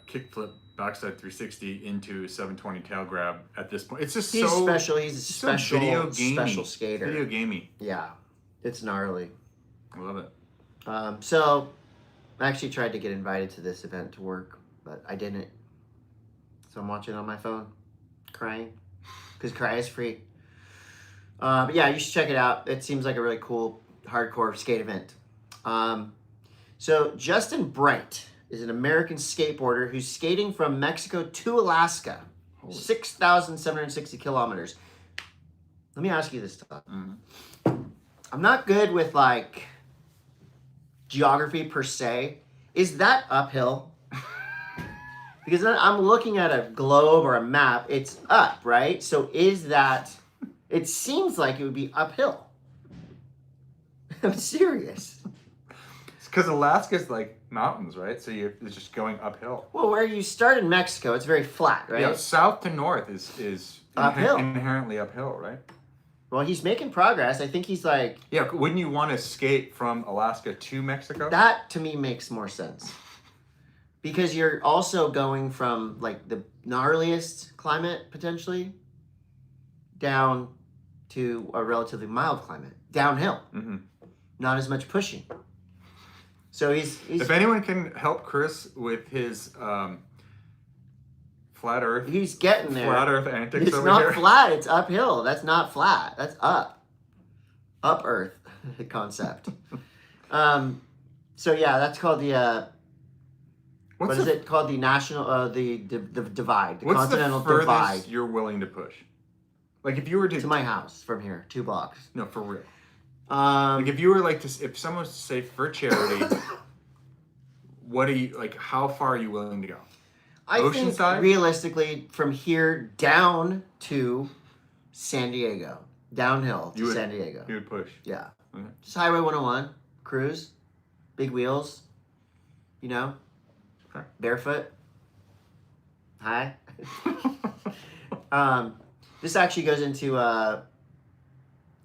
kickflip backside 360 into 720 tail grab. At this point, it's just he's special. He's a special skater. Video gamey. Yeah, it's gnarly. I love it. So I actually tried to get invited to this event to work, but I didn't. So I'm watching on my phone, crying, because Cry is free. But yeah, you should check it out. It seems like a really cool hardcore skate event. So Justin Bright is an American skateboarder who's skating from Mexico to Alaska, 6,760 kilometers. Let me ask you this, Todd. Mm-hmm. I'm not good with geography per se. Is that uphill? Because then I'm looking at a globe or a map. It's up, right? So is that? It seems like it would be uphill. I'm serious. because Alaska's like mountains, right? So it's just going uphill. Well, where you start in Mexico, it's very flat, right? Yeah, south to north is uphill. Inherently uphill, right? Well, he's making progress. I think he's like... Yeah, wouldn't you want to skate from Alaska to Mexico? That, to me, makes more sense. Because you're also going from, like, the gnarliest climate, potentially, down to a relatively mild climate. Downhill. Mm-hmm. Not as much pushing. So he's... If anyone can help Chris with his flat Earth... He's getting there. Flat Earth antics it's over not here. Flat, it's uphill. That's not flat. That's up. Up Earth concept. So yeah, that's called the... what is it called? The national... the divide. The continental divide. What's the furthest you're willing to push? Like if you were to... To my house from here. 2 blocks. No, for real. Like if you were like to... If someone was to say for charity... What are you... Like how far are you willing to go? I think realistically from here down to San Diego. Downhill to San Diego. You would push. Yeah. Okay. Just Highway 101. Cruise. Big wheels. You know? Okay. Barefoot. Hi. This actually goes into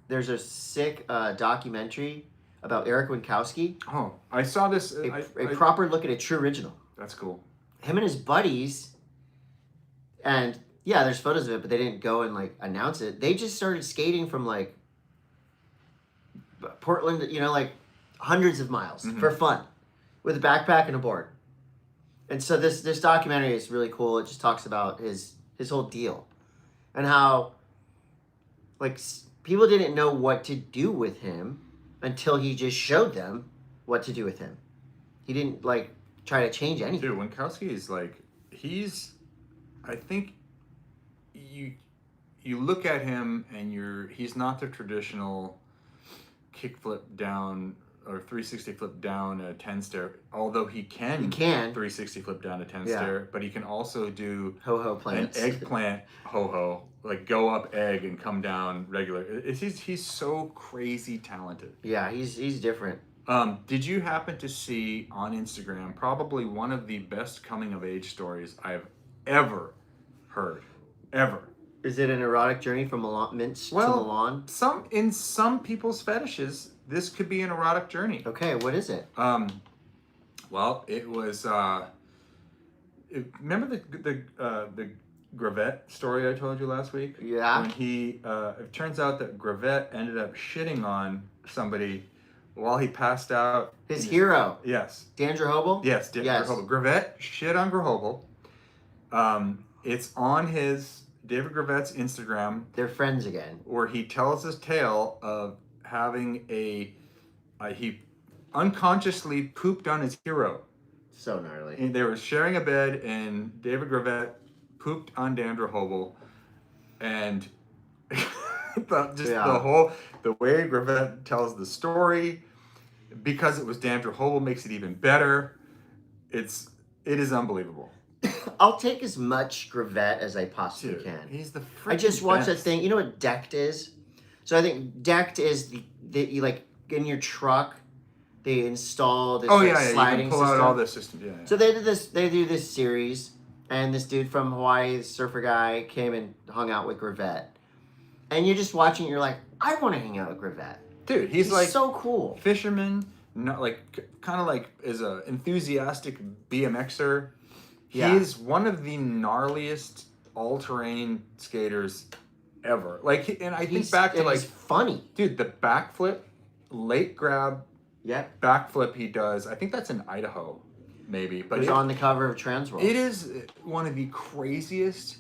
there's a sick documentary about Eric Winkowski. Oh, I saw this. A proper look at a true original. That's cool. Him and his buddies, and yeah, there's photos of it, but they didn't go and like announce it. They just started skating from like Portland, you know, like hundreds of miles for fun with a backpack and a board. And so this documentary is really cool. It just talks about his whole deal and how like people didn't know what to do with him until he just showed them what to do with him. He didn't like try to change anything. Dude, Winkowski is like I think you look at him and he's not the traditional kickflip down or 360 flip down a 10 stair, although he can 360 flip down a 10 stair, but he can also do ho-ho plants. An eggplant ho-ho, like go up egg and come down regular. He's so crazy talented. Yeah, he's different. Did you happen to see on Instagram probably one of the best coming of age stories I've ever heard? Ever. Is it an erotic journey from Minsk to Milan? In some people's fetishes, this could be an erotic journey. Okay, what is it? Well, it was. Remember the Gravette story I told you last week? Yeah. When it turns out that Gravette ended up shitting on somebody while he passed out. His hero. Yes. Dan Hobel? Yes, Dan Hobel. Gravette shit on Hobel. It's on his David Gravette's Instagram. They're friends again. Where he tells his tale of having he unconsciously pooped on his hero. So gnarly. And they were sharing a bed, and David Gravette pooped on Dandra Hobel, and the way Gravette tells the story, because it was Dandra Hobel, makes it even better. It is unbelievable. I'll take as much Gravette as I possibly can. He's the freaking I just watched best. that thing. You know what Decked is? So I think Decked is the you like in your truck. They install this sliding you can pull system. out all this system. Yeah. So they do this series, and this dude from Hawaii, this surfer guy, came and hung out with Gravette. And you're just watching, you're like, I want to hang out with Gravette. Dude, he's like so cool. Fisherman, not like kind of like is a enthusiastic BMXer. Yeah. He's one of the gnarliest all-terrain skaters ever. Like, and I think back to like he's funny, dude. The backflip, late grab, backflip he does. I think that's in Idaho, maybe. But he's on the cover of Transworld. It is one of the craziest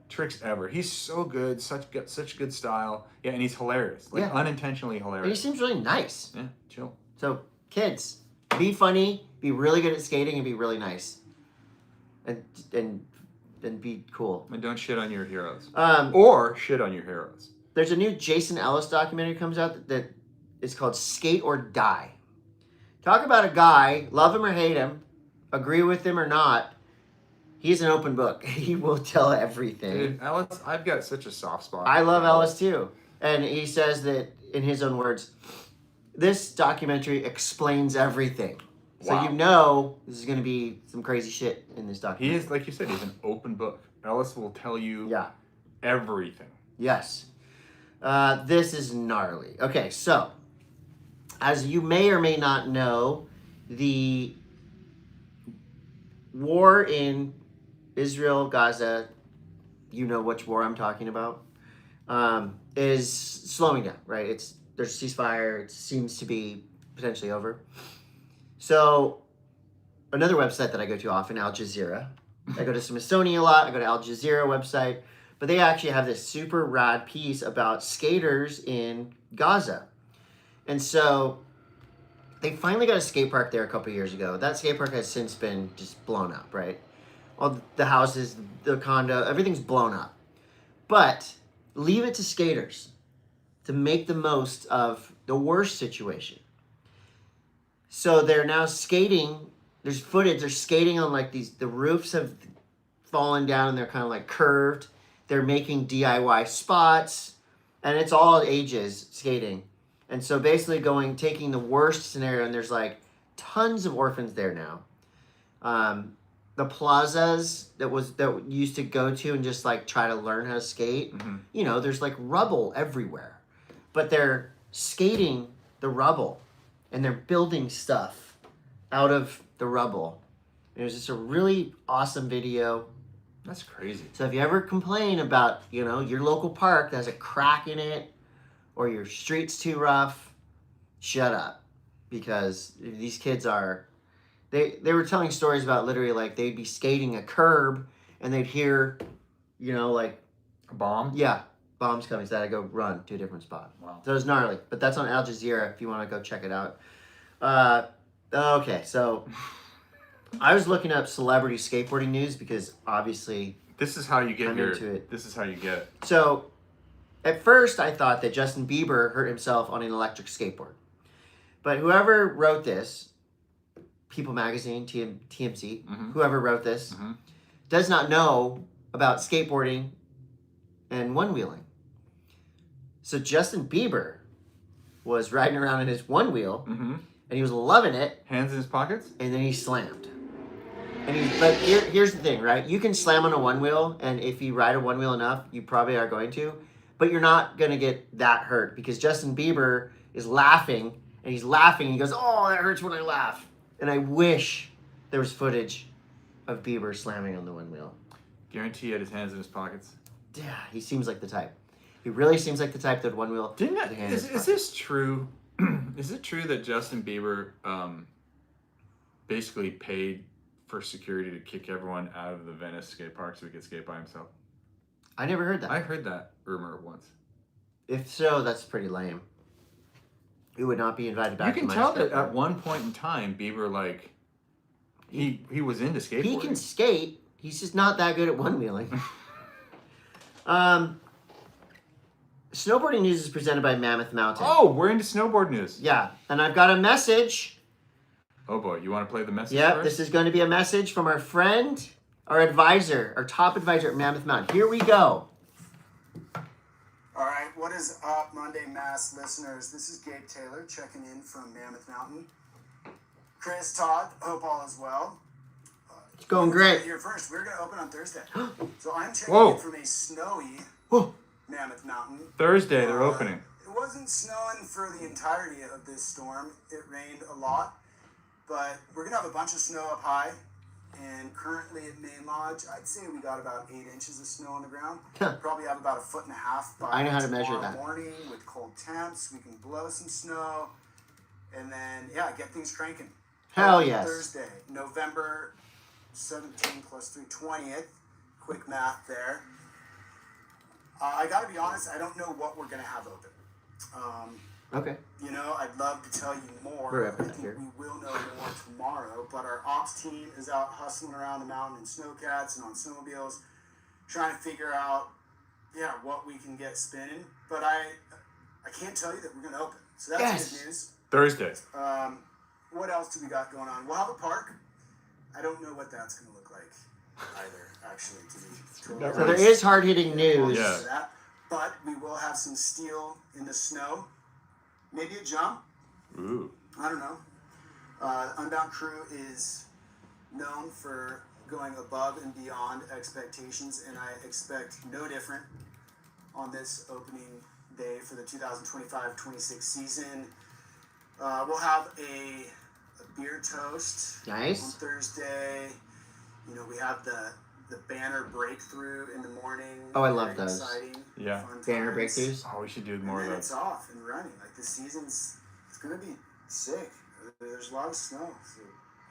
tricks ever. He's so good, such good style. Yeah, and he's hilarious. Like unintentionally hilarious. And he seems really nice. Yeah, chill. So kids, be funny, be really good at skating, and be really nice. And be cool. And don't shit on your heroes. Or shit on your heroes. There's a new Jason Ellis documentary comes out that is called Skate or Die. Talk about a guy, love him or hate him, agree with him or not. He's an open book. He will tell everything. Dude, Ellis, I've got such a soft spot. I love Ellis too. And he says that, in his own words, this documentary explains everything. So Wow. you know this is going to be some crazy shit in this documentary. He is, like you said, he's an open book. Ellis will tell you everything. Yes. This is gnarly. Okay, so as you may or may not know, the war in Israel, Gaza, you know which war I'm talking about, is slowing down, right? There's a ceasefire. It seems to be potentially over. So another website that I go to often, Al Jazeera. I go to Smithsonian a lot. I go to Al Jazeera website. But they actually have this super rad piece about skaters in Gaza. And so they finally got a skate park there a couple years ago. That skate park has since been just blown up, right? All the houses, the condo, everything's blown up. But leave it to skaters to make the most of the worst situation. So they're now skating. There's footage. They're skating on like the roofs have fallen down and they're kind of like curved. They're making DIY spots, and it's all ages skating. And so basically taking the worst scenario, and there's like tons of orphans there now. The plazas that used to go to and just like try to learn how to skate, you know, there's like rubble everywhere. But they're skating the rubble and they're building stuff out of the rubble. And it was just a really awesome video. That's crazy. So if you ever complain about, you know, your local park that has a crack in it or your street's too rough, shut up. Because these kids are, they were telling stories about literally like they'd be skating a curb and they'd hear, you know, like a bomb? Yeah, bombs coming. So I go run to a different spot. Wow. So it was gnarly. But that's on Al Jazeera if you want to go check it out. Okay, so I was looking up celebrity skateboarding news because obviously this is how you get into it. This is how you get it. So at first I thought that Justin Bieber hurt himself on an electric skateboard. But whoever wrote this, People Magazine, TMZ, whoever wrote this, does not know about skateboarding and one-wheeling. So Justin Bieber was riding around in his one-wheel, and he was loving it. Hands in his pockets? And then he slammed. But here's the thing, right? You can slam on a one-wheel, and if you ride a one-wheel enough, you probably are going to. But you're not going to get that hurt because Justin Bieber is laughing, and he's laughing, and he goes, oh, that hurts when I laugh. And I wish there was footage of Bieber slamming on the one-wheel. Guarantee he had his hands in his pockets. Yeah, he seems like the type. He really seems like the type that one-wheel... Is this true? Is it true that Justin Bieber basically paid for security to kick everyone out of the Venice skate park so he could skate by himself? I never heard that. I heard that rumor once. If so, that's pretty lame. He would not be invited back. You can tell that at one point in time, Bieber he was into skateboarding. He can skate. He's just not that good at one-wheeling. Snowboarding news is presented by Mammoth Mountain. Oh, we're into snowboard news. Yeah, and I've got a message. Oh boy, you want to play the message Yep, first? this is going to be a message from our friend, our advisor, our top advisor at Mammoth Mountain. Here we go. All right, what is up, Monday M.A.S.S listeners? This is Gabe Taylor checking in from Mammoth Mountain. Chris, Todd, hope all is well. It's going great. Here first, we're going to open on Thursday. So I'm checking in from a snowy Mammoth Mountain. Thursday, they're opening. It wasn't snowing for the entirety of this storm. It rained a lot, but we're going to have a bunch of snow up high. And currently at Main Lodge, I'd say we got about 8 inches of snow on the ground. Probably have about 1.5 feet by I know how to measure that. morning with cold temps. We can blow some snow, and then get things cranking. Hell yes. Thursday, November 17th plus 3, 20th. Quick math there. I got to be honest, I don't know what we're gonna have open. Okay. You know, I'd love to tell you more. We're I up think here. we will know more tomorrow. But our ops team is out hustling around the mountain in snowcats and on snowmobiles, trying to figure out, what we can get spinning. But I can't tell you that we're gonna open. So that's good news. Thursday. What else do we got going on? We'll have a park. I don't know what that's gonna look like either. Actually, to be totally So there is hard-hitting news. Yeah. But we will have some steel in the snow. Maybe a jump. Ooh. I don't know. Unbound crew is known for going above and beyond expectations, and I expect no different on this opening day for the 2025-26 season. We'll have a beer toast on Nice. Thursday. You know, we have the banner breakthrough in the morning. Oh, I love Very those. Exciting, Yeah. fun Banner times. breakthroughs. Oh, we should do And more of then those. it's off and running. Like the season's, it's gonna be sick. There's a lot of snow. So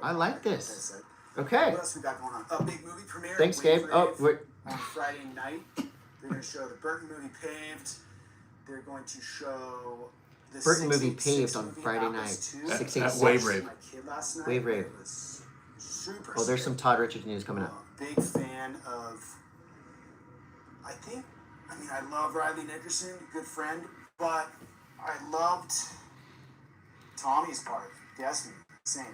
I like this. That's it. Okay. What else we got going on? A big movie premiere. Thanks, Wave Gabe. Oh, Rave wait. on Friday night. They're going to show the Burton movie Paved. They're going to show the Burton movie 686 Paved on movie, Friday Atlas night. 2. At 686. Wave I Rave. watched my kid last night. Wave Rave. It was super Oh, there's sick. some Todd Richards news coming up. Big fan of. I love Riley Nickerson, good friend, but I loved Tommy's part. Destiny, same.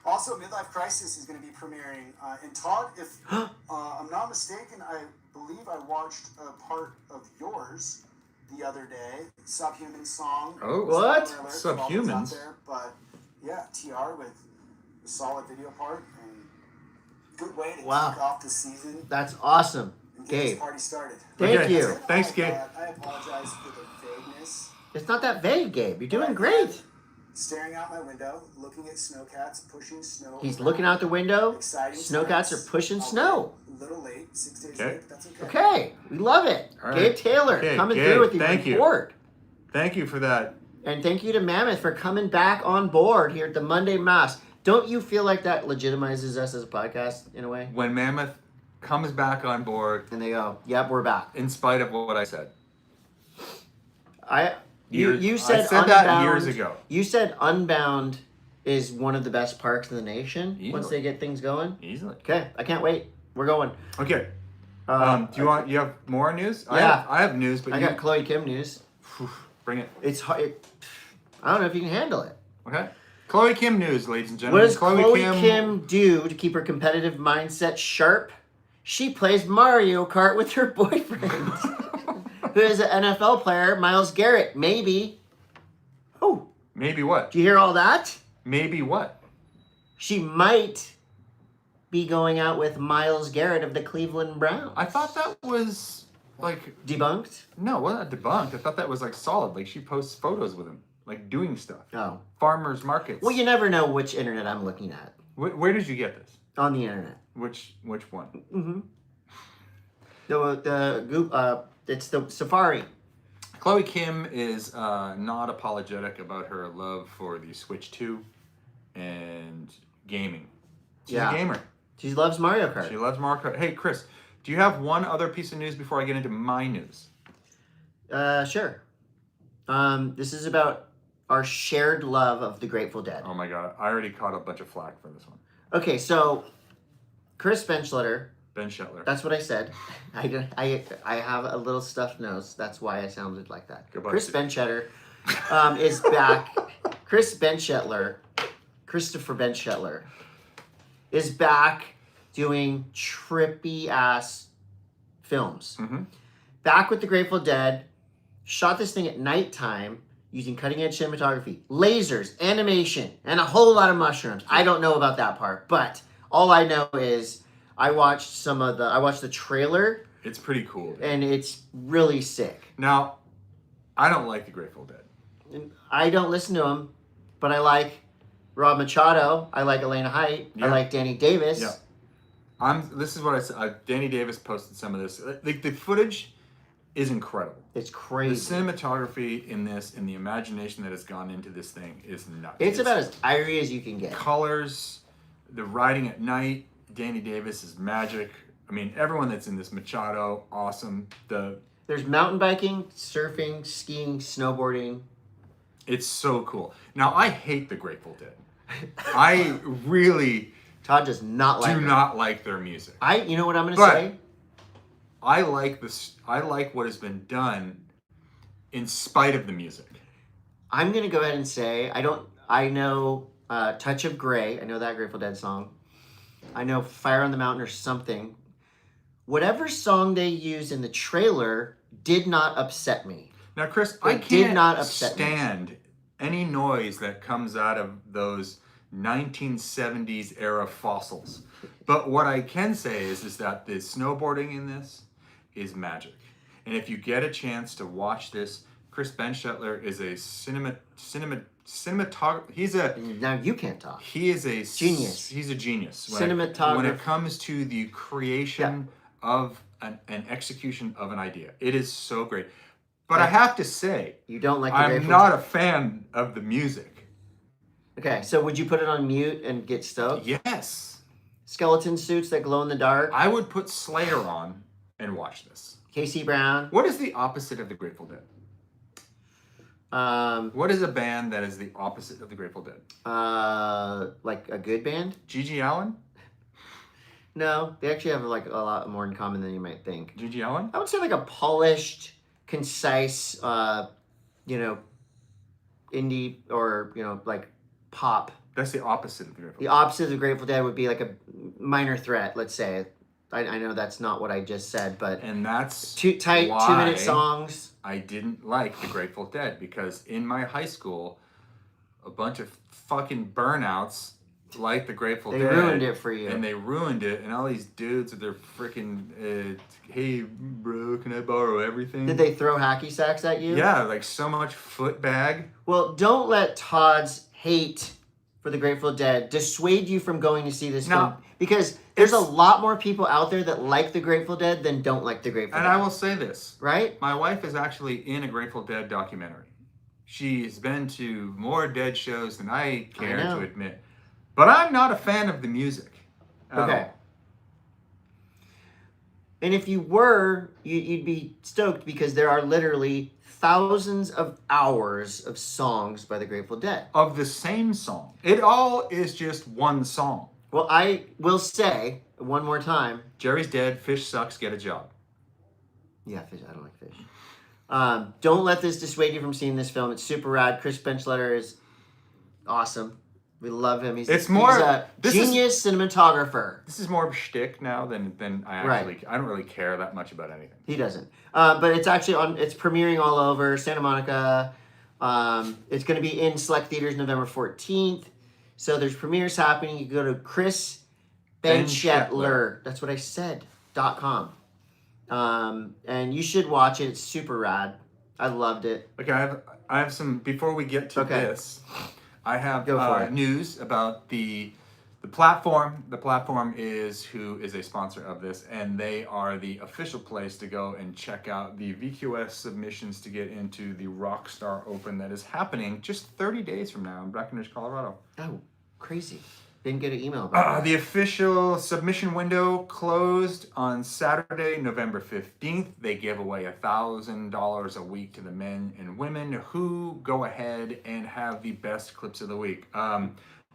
Also, Midlife Crisis is going to be premiering. And Todd, if I'm not mistaken, I believe I watched a part of yours the other day. Subhuman song. Oh, what? Spoiler alert for all those out Subhumans? there, but yeah, TR with a solid video part and good way to Wow. kick off the season That's awesome. and get this Gabe. party started. Thank Okay. you. Thanks, Gabe. I apologize for the vagueness. It's not that vague, Gabe. You're doing But great. Staring out my window, looking at snowcats pushing snow. He's around. looking out the window. Exciting Snowcats times. are pushing I'll snow. be a little late, 6 days Okay. late, but that's okay. Okay, we love it. All Gabe right. Taylor Okay, coming Gabe, through with the thank you. report. Thank you for that. And thank you to Mammoth for coming back on board here at the Monday M.A.S.S. Don't you feel like that legitimizes us as a podcast in a way? When Mammoth comes back on board, And they go, "Yep, we're back." in spite of what I said. You said I said Unbound, that years ago. You said Unbound is one of the best parks in the nation once Easily. they get things going. Easily. Okay, I can't wait. We're going. Okay. Do you have more news? Yeah. I have news, but I you got Chloe Kim news. bring it. It's hard. I don't know if you can handle it. Okay. Chloe Kim news, ladies and What gentlemen. does Chloe Kim do to keep her competitive mindset sharp? She plays Mario Kart with her boyfriend, who is an NFL player, Myles Garrett. Maybe. Oh, Maybe what? do you hear all that? Maybe what? She might be going out with Myles Garrett of the Cleveland Browns. I thought that was like Debunked? no, well not debunked. I thought that was like solid. Like she posts photos with him, like doing stuff. Oh. Farmers markets. Well, you never know which internet I'm looking at. Where did you get this? On the internet. Which one? Mm-hmm. It's the Safari. Chloe Kim is not apologetic about her love for the Switch 2 and gaming. She's Yeah. a gamer. She loves Mario Kart. She loves Mario Kart. Hey, Chris, do you have one other piece of news before I get into my news? Sure. This is about our shared love of the Grateful Dead. Oh my god, I already caught a bunch of flack for this one. Okay, so Chris Benchletter, Ben Shetler. that's what I said. I have a little stuffed nose. That's why I sounded like that. Goodbye, Chris Steve. Benchetter is back. Chris Benchetler, Christopher Benchetler, is back doing trippy ass films. Mm-hmm. Back with the Grateful Dead, shot this thing at nighttime using cutting edge cinematography, lasers, animation, and a whole lot of mushrooms. I don't know about that part, but all I know is I watched the trailer It's pretty cool. Dude. and it's really sick. Now, I don't like the Grateful Dead. And I don't listen to them, but I like Rob Machado. I like Elena Height. I Yeah. like Danny Davis. Yeah. This is what I said. Danny Davis posted some of this. The footage is incredible. It's The crazy. cinematography in this and the imagination that has gone into this thing is nuts. It's about as irie as you can get. colors, the riding at night. Danny Davis is magic. I mean, everyone that's in this, Machado, awesome. There's mountain biking, surfing, skiing, snowboarding. It's so cool. Now, I hate the Grateful Dead. I really Todd does not like do them. not like their music. You know what I'm going to But- say? I like this. I like what has been done in spite of the music. I'm going to go ahead and say, I know Touch of Grey. I know that Grateful Dead song. I know Fire on the Mountain or something. Whatever song they used in the trailer did not upset me. Now, Chris, I It did can't not upset me. stand any noise that comes out of those 1970s era fossils. But what I can say is that the snowboarding in this is magic. And if you get a chance to watch this, Chris Benshetler is a cinematographer. Now you can't talk. He is a genius. He's a genius. Cinematographer. When it comes to the creation of an execution of an idea, it is so great. But I have to say, you don't like. I'm not a fan of the music. Okay, so would you put it on mute and get stoked? Yes. Skeleton suits that glow in the dark. I would put Slayer on and watch this. Casey Brown. What is the opposite of the Grateful Dead? What is a band that is the opposite of the Grateful Dead? Like a good band? Gigi Allen? No, they actually have like a lot more in common than you might think. Gigi Allen? I would say like a polished, concise, indie or like pop. That's the opposite of the Grateful Dead. The opposite of the Grateful Dead would be like a Minor Threat, let's say. I know that's not what I just said, but and that's two tight why 2-minute songs. I didn't like the Grateful Dead, because in my high school, a bunch of fucking burnouts like the Grateful Dead. They ruined it for you. And they ruined it, and all these dudes with their freaking, hey bro, can I borrow everything? Did they throw hacky sacks at you? Yeah, like so much foot bag. Well, don't let Todd's hate for the Grateful Dead dissuade you from going to see this film, because there's a lot more people out there that like the Grateful Dead than don't like the Grateful Dead. And I will say this. Right? My wife is actually in a Grateful Dead documentary. She's been to more Dead shows than I care to admit. But I'm not a fan of the music. Okay. And if you were, you'd be stoked, because there are literally thousands of hours of songs by the Grateful Dead. Of the same song. It all is just one song. Well, I will say one more time. Jerry's dead, fish sucks, get a job. Yeah, fish. I don't like fish. Don't let this dissuade you from seeing this film. It's super rad. Chris Benshetler is awesome. We love him. He's a genius cinematographer. This is more of a shtick now than I actually. Right. I don't really care that much about anything. He doesn't. But it's actually it's premiering all over Santa Monica. It's going to be in select theaters November 14th. So there's premieres happening. You can go to Chris Benshetler. That's what I said. .com. And you should watch it. It's super rad. I loved it. Okay, I have some. Before we get to this, I have news about the platform. The platform is who is a sponsor of this, and they are the official place to go and check out the VQS submissions to get into the Rockstar Open that is happening just 30 days from now in Breckenridge, Colorado. Oh, crazy. Didn't get an email about that. The official submission window closed on Saturday, November 15th. They give away $1,000 a week to the men and women who go ahead and have the best clips of the week.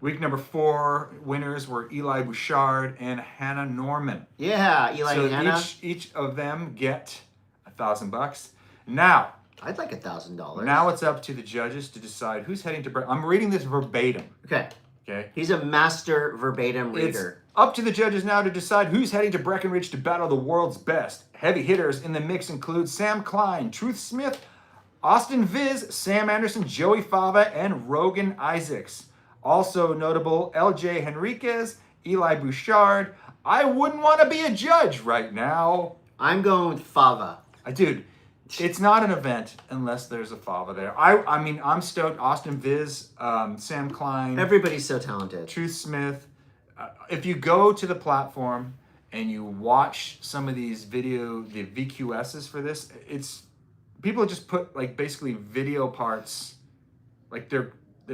Week number 4 winners were Eli Bouchard and Hannah Norman. Yeah, Eli and Hannah. Each of them get $1,000. Now, I'd like $1,000. Now it's up to the judges to decide who's heading to. I'm reading this verbatim. Okay. Okay. He's a master verbatim reader. It's up to the judges now to decide who's heading to Breckenridge to battle the world's best. Heavy hitters in the mix include Sam Klein, Truth Smith, Austin Viz, Sam Anderson, Joey Fava, and Rogan Isaacs. Also notable, LJ Henriquez, Eli Bouchard. I wouldn't want to be a judge right now. I'm going with Fava. Dude, it's not an event unless there's a Fava there. I mean, I'm stoked. Austin Viz, Sam Klein. Everybody's so talented. Truth Smith. If you go to the platform and you watch some of these the VQSs for this, people just put like basically video parts, like they're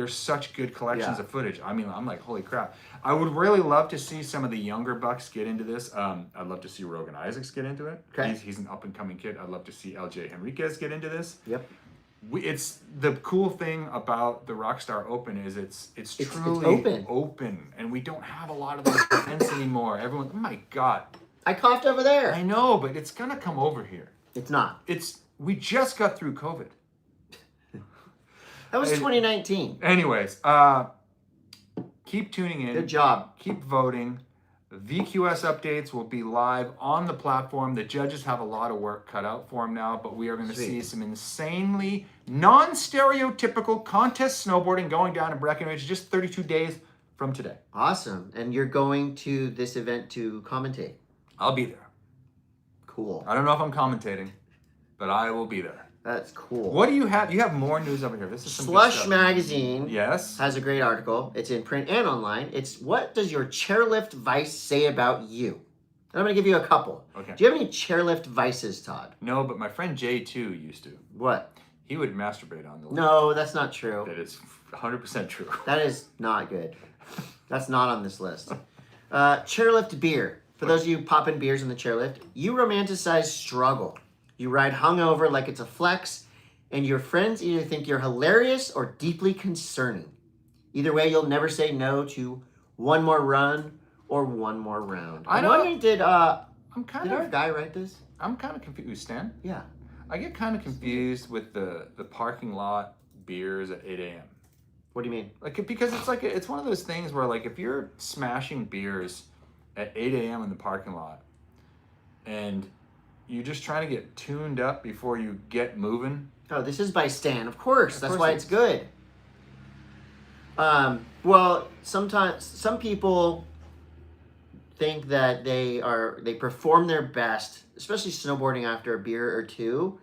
such good collections of footage. I mean, I'm like, holy crap. I would really love to see some of the younger bucks get into this. I'd love to see Rogan Isaacs get into it. Okay. He's an up-and-coming kid. I'd love to see LJ Henriquez get into this. Yep. It's the cool thing about the Rockstar Open is it's truly open. And we don't have a lot of those events anymore. Everyone, oh my God. I coughed over there. I know, but it's going to come over here. It's not. We just got through COVID. That was 2019. Anyways, keep tuning in. Good job. Keep voting. VQS updates will be live on the platform. The judges have a lot of work cut out for them now, but we are going to see some insanely non-stereotypical contest snowboarding going down in Breckenridge just 32 days from today. Awesome. And you're going to this event to commentate. I'll be there. Cool. I don't know if I'm commentating, but I will be there. That's cool. What do you have? You have more news over here. This is some good Slush stuff. Magazine Yes. has a great article. It's in print and online. It's what does your chairlift vice say about you? And I'm going to give you a couple. Okay. Do you have any chairlift vices, Todd? No, but my friend Jay too used to. What? He would masturbate on the lift. No, that's not true. That is 100% true. That is not good. That's not on this list. Chairlift beer. For those of you popping beers in the chairlift, you romanticize struggle. You ride hungover like it's a flex, and your friends either think you're hilarious or deeply concerning. Either way, you'll never say no to one more run or one more round. I'm wondering, did our guy write this? I'm kind of confused, Stan. Yeah. I get kind of confused with the parking lot beers at 8 a.m. What do you mean? Like, because it's one of those things where, like, if you're smashing beers at 8 a.m. in the parking lot and you're just trying to get tuned up before you get moving. Oh, this is by Stan. Of course. That's why it's good. Well, sometimes some people think that they perform their best, especially snowboarding after a beer or two.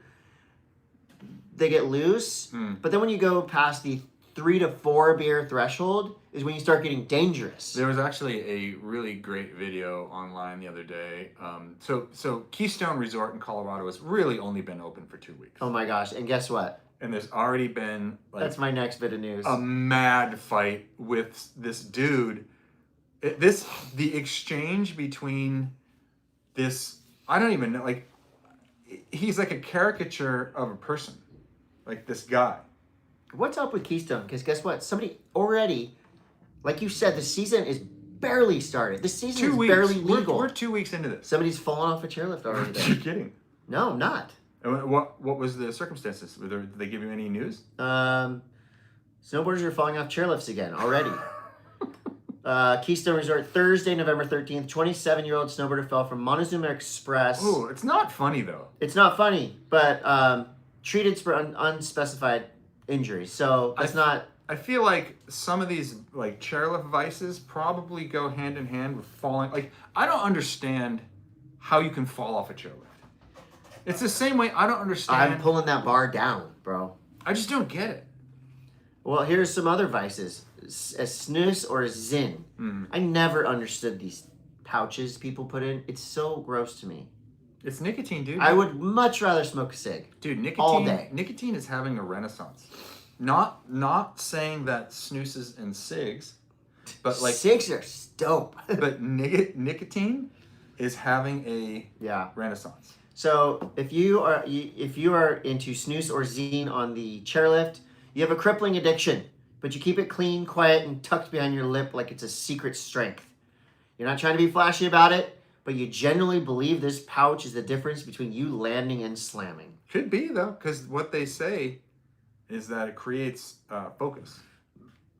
They get loose, but then when you go past the 3 to 4 beer threshold is when you start getting dangerous. There was actually a really great video online the other day. So Keystone Resort in Colorado has really only been open for 2 weeks. Oh my gosh. And guess what? And there's already been that's my next bit of news. A mad fight with this dude. The exchange between this, I don't even know, like, he's like a caricature of a person. Like this guy. What's up with Keystone? Because guess what? Somebody already, like you said, the season is barely started. The season 2 is weeks. barely legal. We're 2 weeks into this. Somebody's fallen off a chairlift already. Are you kidding? No, I'm not. And what was the circumstances? Did they give you any news? Snowboarders are falling off chairlifts again already. Keystone Resort, Thursday, November 13th. 27-year-old snowboarder fell from Montezuma Express. Ooh, it's not funny though. It's not funny, but treated for unspecified injuries. So that's not. I feel like some of these like chairlift vices probably go hand in hand with falling. Like, I don't understand how you can fall off a chairlift. It's the same way I don't understand. I'm pulling that bar down, bro. I just don't get it. Well, here's some other vices. A snus or a zin. I never understood these pouches people put in. It's so gross to me. It's nicotine, dude. I would much rather smoke a cig. Dude, nicotine all day. Nicotine is having a renaissance. Not saying that snoozes and cigs, but like cigs are dope. But nicotine is having a renaissance. So if you are into snooze or zine on the chairlift, you have a crippling addiction, but you keep it clean, quiet, and tucked behind your lip like it's a secret strength. You're not trying to be flashy about it, but you genuinely believe this pouch is the difference between you landing and slamming. Could be, though, because what they say is that it creates focus.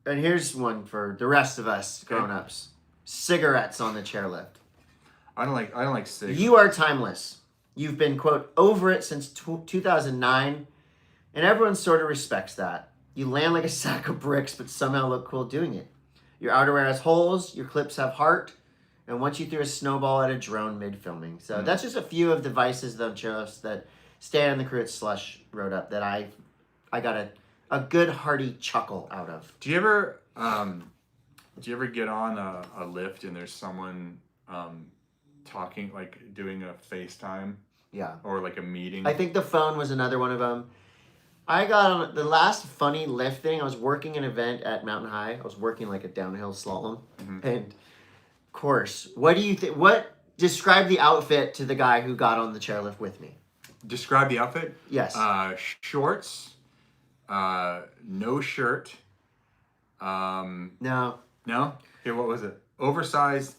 And here's one for the rest of us grown-ups. Cigarettes on the chairlift. I don't like cigarettes. You are timeless. You've been, quote, over it since 2009, and everyone sort of respects that. You land like a sack of bricks, but somehow look cool doing it. Your outerwear has holes, your clips have heart, and once you threw a snowball at a drone mid-filming. So that's just a few of the vices, though, Jost, that Stan and the crew at Slush wrote up that I got a good hearty chuckle out of. Do you ever get on a lift and there's someone talking, like doing a FaceTime? Yeah. Or like a meeting? I think the phone was another one of them. I got on the last funny lift thing. I was working an event at Mountain High. I was working like a downhill slalom. And of course, what do you think? What describe the outfit to the guy who got on the chairlift with me? Describe the outfit? Yes. Shorts, no shirt. No. No? Okay, what was it? Oversized.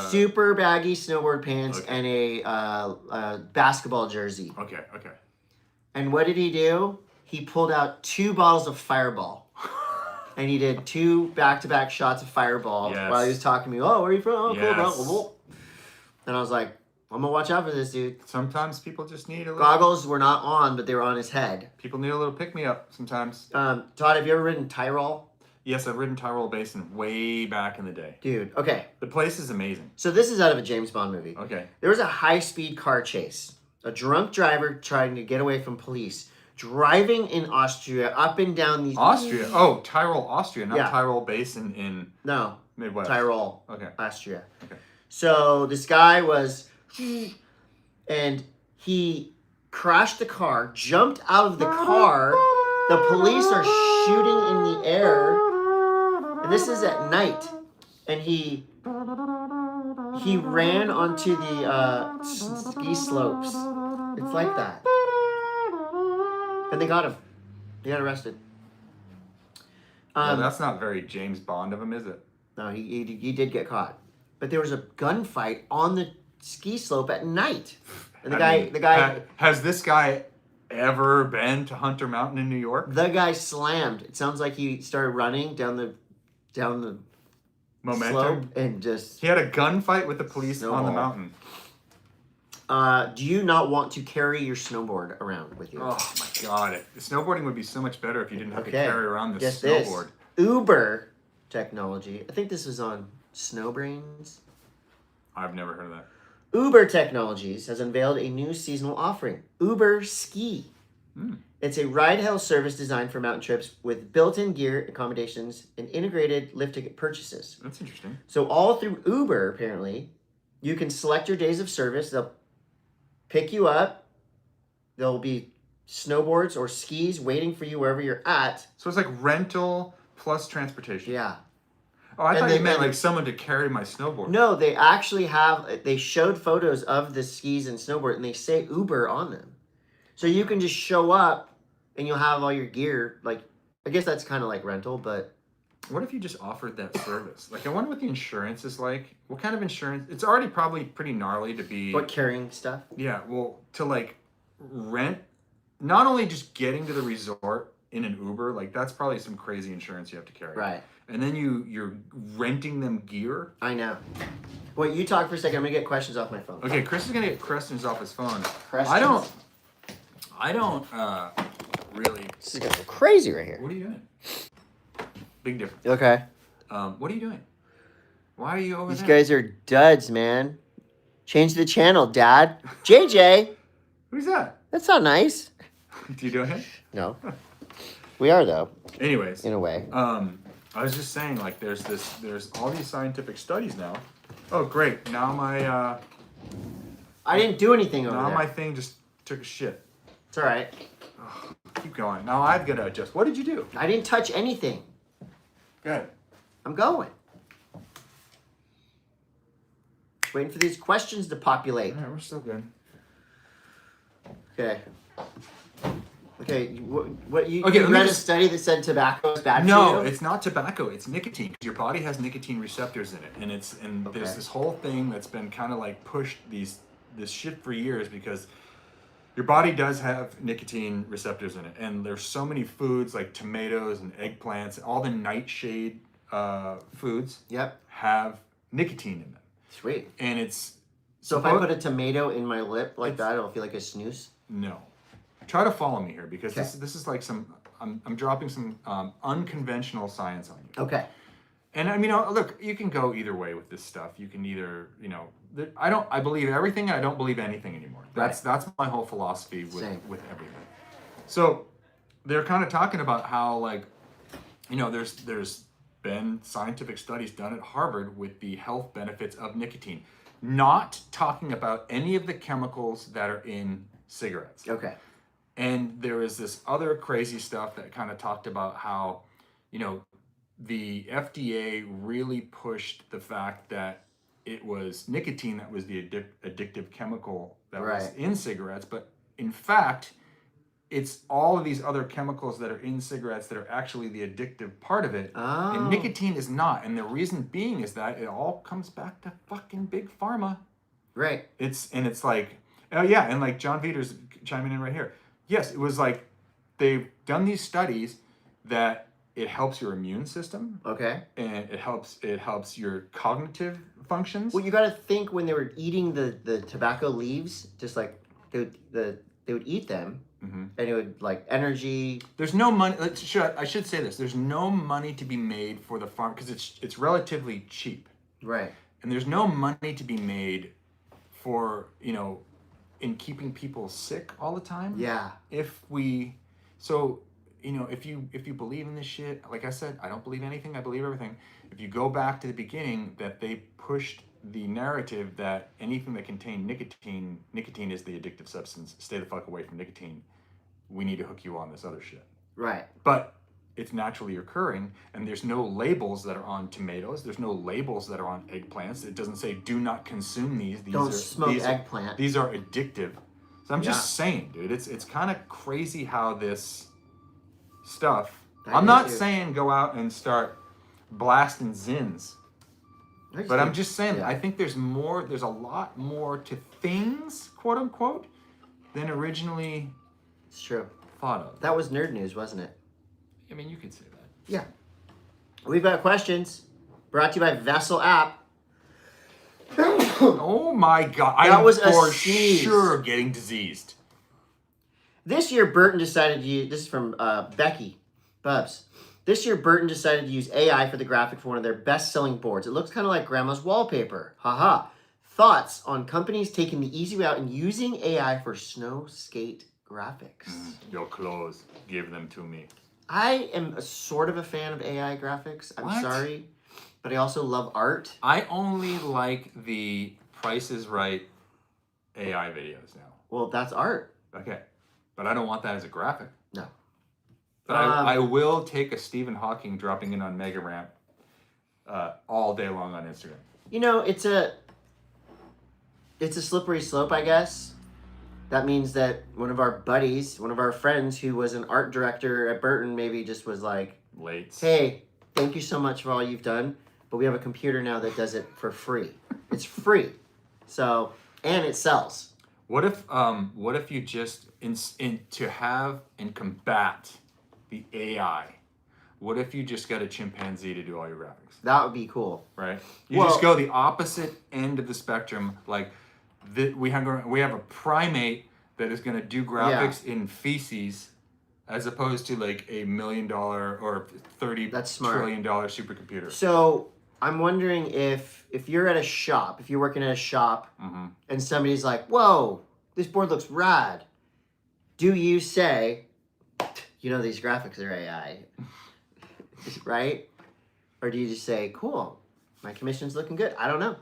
Super baggy snowboard pants and a basketball jersey. Okay. And what did he do? He pulled out 2 bottles of Fireball. And he did 2 back-to-back shots of Fireball while he was talking to me. Oh, where are you from? Oh, cool, bro. And I was like, I'm going to watch out for this, dude. Sometimes people just need a little... Goggles were not on, but they were on his head. People need a little pick-me-up sometimes. Todd, have you ever ridden Tyrol? Yes, I've ridden Tyrol Basin way back in the day. Dude, okay. The place is amazing. So this is out of a James Bond movie. Okay. There was a high-speed car chase. A drunk driver trying to get away from police. Driving in Austria up and down these... Austria? Oh, Tyrol, Austria, not Yeah. Tyrol Basin in No. Midwest. Tyrol. Okay. Austria. Okay. So this guy was... And he crashed the car, jumped out of the car. The police are shooting in the air. And this is at night. And he ran onto the ski slopes. It's like that. And they got him. They got arrested. Well, that's not very James Bond of him, is it? No, he did get caught. But there was a gunfight on the ski slope at night. And the guy has this guy ever been to Hunter Mountain in New York? The guy slammed. It sounds like he started running down the Momentum. slope and just... He had a gunfight with the police on the mountain. Do you not want to carry your snowboard around with you? Oh my god. Snowboarding would be so much better if you didn't have to carry around this Guess snowboard. This. Uber technology. I think this was on Snowbrains. I've never heard of that. Uber Technologies has unveiled a new seasonal offering, Uber Ski. It's a ride-hail service designed for mountain trips with built-in gear, accommodations, and integrated lift ticket purchases. That's interesting. So all through Uber, apparently, you can select your days of service. They'll pick you up. There'll be snowboards or skis waiting for you wherever you're at. So it's like rental plus transportation. Yeah. Oh, I thought you meant like someone to carry my snowboard. No, they actually they showed photos of the skis and snowboard, and they say Uber on them. So you can just show up, and you'll have all your gear. Like, I guess that's kind of like rental, but... What if you just offered that service? Like, I wonder what the insurance is like. What kind of insurance? It's already probably pretty gnarly to be... What, carrying stuff? Yeah, well, to like rent, not only just getting to the resort in an Uber, like that's probably some crazy insurance you have to carry. Right. And then you're renting them gear. I know. Wait, you talk for a second. I'm going to get questions off my phone. Okay, Chris is going to get questions off his phone. Questions. I don't really... This is going to go crazy right here. What are you doing? Big difference. Okay. What are you doing? Why are you over These there? guys are duds, man. Change the channel, Dad. JJ. Who's that? That's not nice. Do you do it? No. We are, though. Anyways. In a way. I was just saying, like, there's all these scientific studies now. Oh, great. Now my, I didn't do anything over now there. my thing just took a shit. It's all right. Oh, keep going. Now I've got to adjust. What did you do? I didn't touch anything. Good. I'm going. Waiting for these questions to populate. All right, we're still good. Okay. Okay, you Okay, let me read a just- study that said tobacco is bad for you? No, it's not tobacco. It's nicotine. 'Cause your body has nicotine receptors in it, and there's Okay. this whole thing that's been kind of like pushed this shit for years because your body does have nicotine receptors in it, and there's so many foods like tomatoes and eggplants, all the nightshade foods Yep. have nicotine in them, Sweet. and it's So if I put a tomato in my lip like that, it'll feel like a snooze? no. Try to follow me here because Okay. this is like I'm dropping some unconventional science on you. Okay. And I mean, look, you can go either way with this stuff. You can either, I believe everything and I don't believe anything anymore. That's my whole philosophy with everything. So they're kind of talking about how, like, there's been scientific studies done at Harvard with the health benefits of nicotine, not talking about any of the chemicals that are in cigarettes. Okay. And there was this other crazy stuff that kind of talked about how, the FDA really pushed the fact that it was nicotine that was the addictive chemical that was in cigarettes. But in fact, it's all of these other chemicals that are in cigarettes that are actually the addictive part of it. Oh. And nicotine is not. And the reason being is that it all comes back to fucking big pharma. Right. It's like, oh yeah, and like John Veter's chiming in right here. Yes, it was like they've done these studies that it helps your immune system. Okay. And it helps your cognitive functions. Well, you got to think when they were eating the tobacco leaves, just like they would eat them, and it would like energy. There's no money. I should say this. There's no money to be made for the farm because it's relatively cheap, Right. and there's no money to be made for in keeping people sick all the time. Yeah. If you believe in this shit, like I said, I don't believe anything. I believe everything. If you go back to the beginning, that they pushed the narrative that anything that contained nicotine is the addictive substance. Stay the fuck away from nicotine. We need to hook you on this other shit. Right. But it's naturally occurring, and there's no labels that are on tomatoes. There's no labels that are on eggplants. It doesn't say do not consume these. Don't smoke eggplant. These are addictive. So I'm just saying, dude, it's kind of crazy how this stuff. I'm not saying go out and start blasting zins. But I'm just saying, I think there's a lot more to things, quote unquote, than originally It's true. thought of. That was nerd news, wasn't it? I mean, you could say that. Yeah. We've got questions brought to you by Vessel app. Oh my God. That was a for sneeze. sure getting diseased. This year, Burton decided to use, this is from Becky Bubs. This year, Burton decided to use AI for the graphic for one of their best-selling boards. It looks kind of like grandma's wallpaper. Haha. Thoughts on companies taking the easy way out and using AI for snow skate graphics? Your clothes, give them to me. I am a sort of a fan of AI graphics. I'm sorry. But I also love art. I only like the Price is Right AI videos now. Well, that's art. Okay. But I don't want that as a graphic. No. But I will take a Stephen Hawking dropping in on Mega Ramp all day long on Instagram. It's a slippery slope, I guess. That means that one of our buddies, one of our friends who was an art director at Burton maybe just was like, late. Hey, thank you so much for all you've done, but we have a computer now that does it for free. It's free. So, and it sells. What if you just to have and combat the AI? What if you just got a chimpanzee to do all your graphics? That would be cool. Right? You just go the opposite end of the spectrum. Like we have a primate that is going to do graphics in feces, as opposed to like $1 million or $30 trillion supercomputer. So I'm wondering if you're at a shop, if you're working at a shop, and somebody's like, "Whoa, this board looks rad," do you say, these graphics are AI, right? Or do you just say, "Cool, my commission's looking good"? I don't know.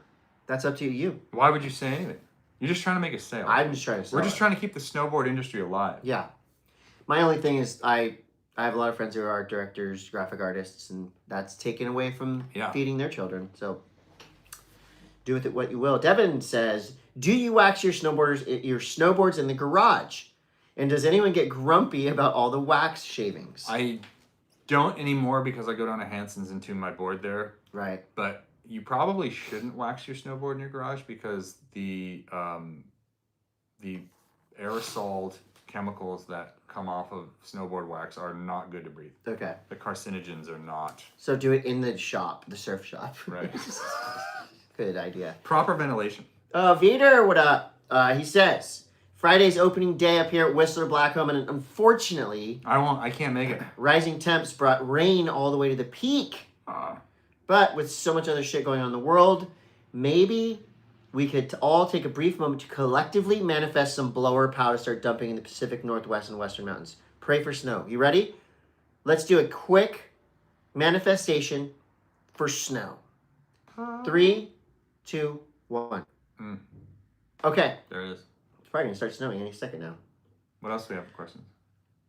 That's up to you. Why would you say anything? You're just trying to make a sale. I'm just trying to sell. We're just trying to keep the snowboard industry alive. Yeah. My only thing is I have a lot of friends who are art directors, graphic artists, and that's taken away from feeding their children. So do with it what you will. Devin says, do you wax your snowboards in the garage? And does anyone get grumpy about all the wax shavings? I don't anymore because I go down to Hanson's and tune my board there. Right. But you probably shouldn't wax your snowboard in your garage because the aerosoled chemicals that come off of snowboard wax are not good to breathe. Okay. The carcinogens are not. So do it in the shop, the surf shop. Right. Good idea. Proper ventilation. Vader, what up? He says, Friday's opening day up here at Whistler Blackcomb, and unfortunately, I can't make it. Rising temps brought rain all the way to the peak. But with so much other shit going on in the world, maybe we could all take a brief moment to collectively manifest some blower power to start dumping in the Pacific Northwest and Western Mountains. Pray for snow. You ready? Let's do a quick manifestation for snow. 3, 2, 1. Okay. There it is. It's probably going to start snowing any second now. What else do we have for questions?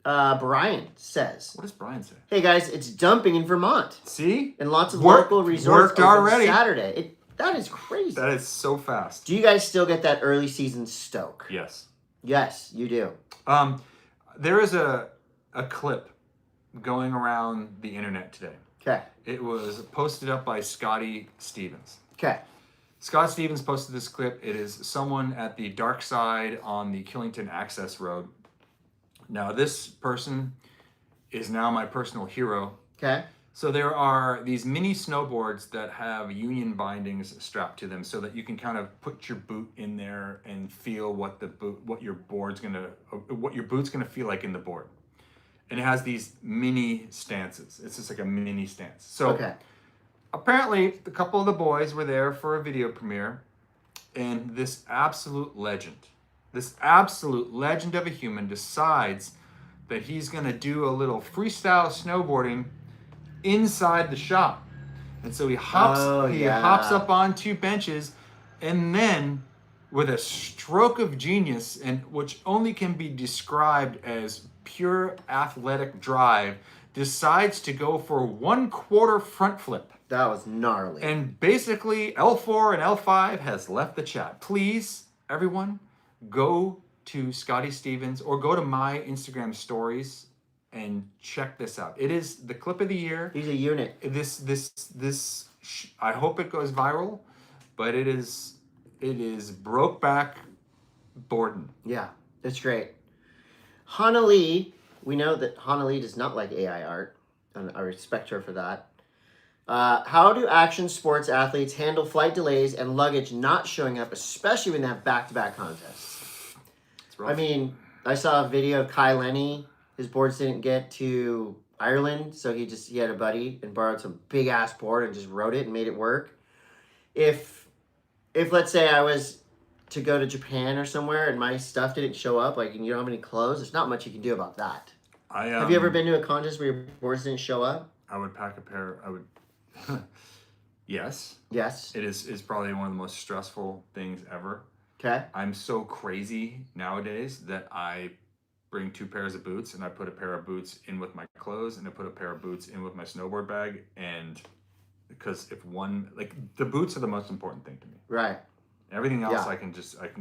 Brian says, what does Brian say? Hey guys, it's dumping in Vermont. See? And lots of local resorts worked already. Saturday. That is crazy. That is so fast. Do you guys still get that early season stoke? Yes. Yes, you do. There is a clip going around the internet today. Okay. It was posted up by Scotty Stevens. Okay. Scott Stevens posted this clip. It is someone at the dark side on the Killington Access Road. Now, this person is now my personal hero. Okay. So there are these mini snowboards that have union bindings strapped to them, so that you can kind of put your boot in there and feel what your boot's gonna feel like in the board. And it has these mini stances. It's just like a mini stance. So Okay. apparently, a couple of the boys were there for a video premiere, and this absolute legend of a human decides that he's gonna do a little freestyle snowboarding inside the shop. And so he hops up on 2 benches, and then with a stroke of genius, and which only can be described as pure athletic drive, decides to go for 1/4 front flip. That was gnarly. And basically L4 and L5 has left the chat. Please, everyone, go to Scotty Stevens or go to my Instagram stories and check this out. It is the clip of the year. He's a unit. I hope it goes viral, but it is Brokeback Borden. Yeah, it's great. Hana Lee, we know that Hana Lee does not like AI art, and I respect her for that. How do action sports athletes handle flight delays and luggage not showing up, especially when they have back-to-back contests? I mean, I saw a video of Kai Lenny. His boards didn't get to Ireland, so he had a buddy and borrowed some big-ass board and just wrote it and made it work. If let's say I was to go to Japan or somewhere and my stuff didn't show up, like you don't have any clothes, there's not much you can do about that. Have you ever been to a contest where your boards didn't show up? I would pack a pair. Yes. Yes. It is probably one of the most stressful things ever. Okay. I'm so crazy nowadays that I bring 2 pairs of boots, and I put a pair of boots in with my clothes, and I put a pair of boots in with my snowboard bag, and because the boots are the most important thing to me. Right. Everything else I can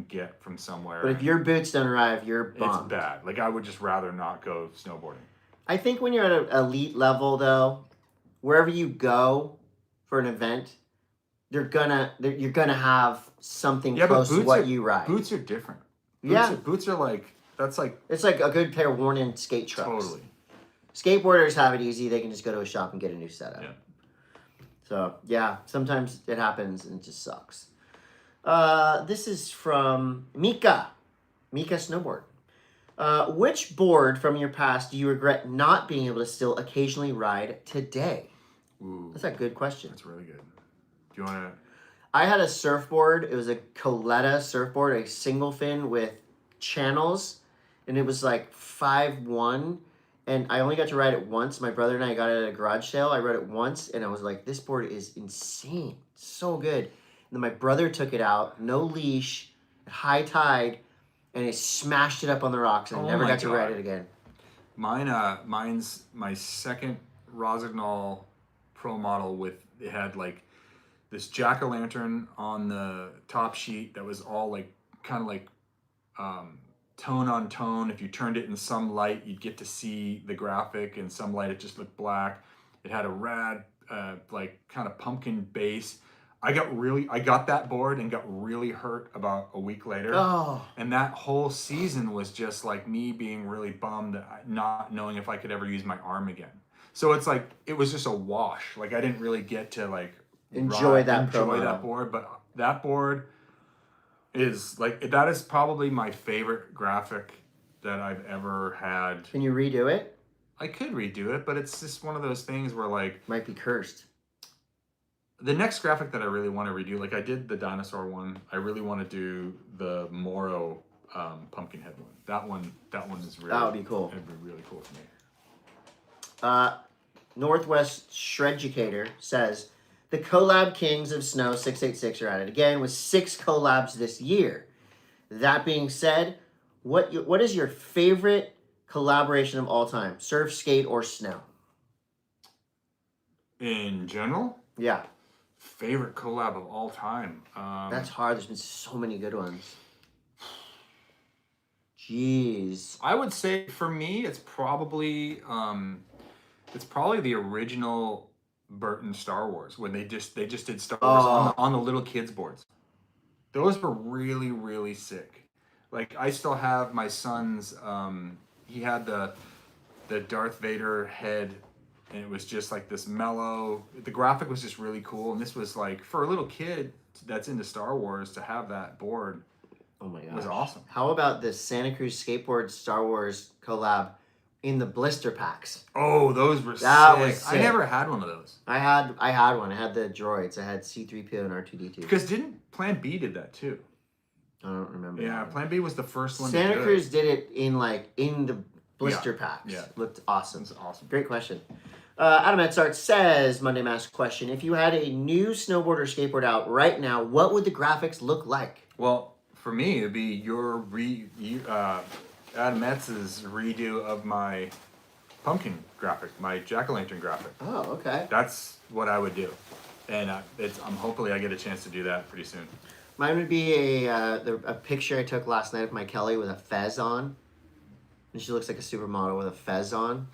get from somewhere. But if your boots don't arrive, you're bummed. It's bad. Like I would just rather not go snowboarding. I think when you're at an elite level, though, wherever you go for an event, you're gonna have something close to what you ride. Boots are different. Boots are like it's like a good pair worn in skate trucks. Totally. Skateboarders have it easy. They can just go to a shop and get a new setup. Yeah. So yeah, sometimes it happens and it just sucks. This is from Mika Snowboard. Which board from your past do you regret not being able to still occasionally ride today? Ooh, that's a good question. That's really good. Do you want to? I had a surfboard. It was a Coletta surfboard, a single fin with channels, and it was like 5'1", and I only got to ride it once. My brother and I got it at a garage sale. I rode it once, and I was like, this board is insane. It's so good. And then my brother took it out, no leash, at high tide, and it smashed it up on the rocks, and I never got to ride it again. Mine's my second Rossignol Pro model it had like this jack-o'-lantern on the top sheet that was all like kind of like tone on tone. If you turned it in some light, you'd get to see the graphic. In some light, it just looked black. It had a rad like kind of pumpkin base. I got that board and got really hurt about a week later. Oh. And that whole season was just like me being really bummed, not knowing if I could ever use my arm again. So it's like, it was just a wash. Like I didn't really get to like enjoy that board, but that board is like, that is probably my favorite graphic that I've ever had. Can you redo it? I could redo it, but it's just one of those things where like... Might be cursed. The next graphic that I really want to redo, like I did the dinosaur one, I really want to do the Moro Pumpkinhead one. That one is really... That would be cool. It'd be really cool for me. Northwest Shreducator says, the Collab Kings of Snow 686 are at it again with 6 collabs this year. That being said, what is your favorite collaboration of all time? Surf, skate, or snow? In general? Yeah. Favorite collab of all time? That's hard. There's been so many good ones. Jeez. I would say for me, it's probably the original Burton Star Wars when they just did Star Wars on the little kids boards. Those were really, really sick. Like I still have my son's. He had the Darth Vader head and it was just like this mellow. The graphic was just really cool, and this was like for a little kid that's into Star Wars to have that board. Oh my gosh. Was awesome. How about the Santa Cruz Skateboard Star Wars collab in the blister packs? Oh, those were That sick. was sick. I never had one of those. I had one. I had the droids. I had C-3PO and R2-D2. Because didn't Plan B did that too? I don't remember. Yeah, Plan B was the first one. Santa to do Cruz it. did it in the blister packs. Yeah. Looked awesome. That's awesome. Great question. Adam Edzart says, Monday Mask question, if you had a new snowboard or skateboard out right now, what would the graphics look like? Well, for me, it'd be your Adam M.A.S.'s redo of my pumpkin graphic, my jack-o'-lantern graphic. Oh, okay. That's what I would do, and hopefully I get a chance to do that pretty soon. Mine would be a picture I took last night of my Kelly with a fez on. And she looks like a supermodel with a fez on.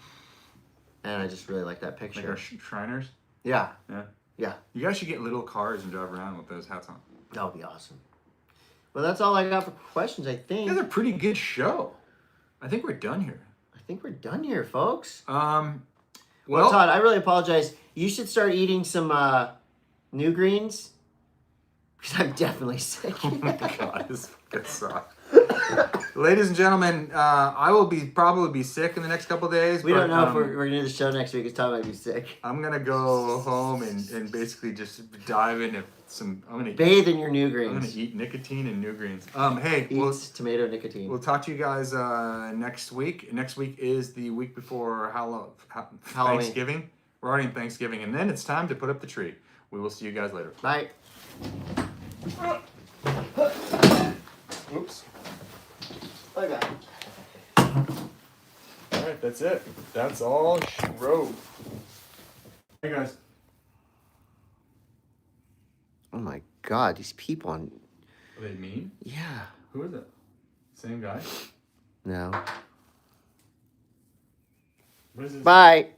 And I just really like that picture. Like our Shriners? Yeah. Yeah. Yeah. You guys should get little cars and drive around with those hats on. That would be awesome. Well, that's all I got for questions, I think. That's a pretty good show. I think we're done here. I think we're done here, folks. Well, Todd, I really apologize. You should start eating some new greens. Because I'm definitely sick. Oh my god, this fucking sucks. Ladies and gentlemen, I will probably be sick in the next couple of days. We don't know if we're going to do the show next week because Todd might be sick. I'm going to go home and basically just dive into some... Bathe in your new I'm greens. going to eat nicotine and new greens. Hey, Eat tomato nicotine. We'll talk to you guys next week. Next week is the week before Halloween. Thanksgiving. We're already in Thanksgiving. And then it's time to put up the tree. We will see you guys later. Bye. Oops. Okay. All right, that's it. That's all she wrote. Hey, guys. Oh my god, these people on... Are they mean? Yeah. Who is it? Same guy? No. What is this? Bye.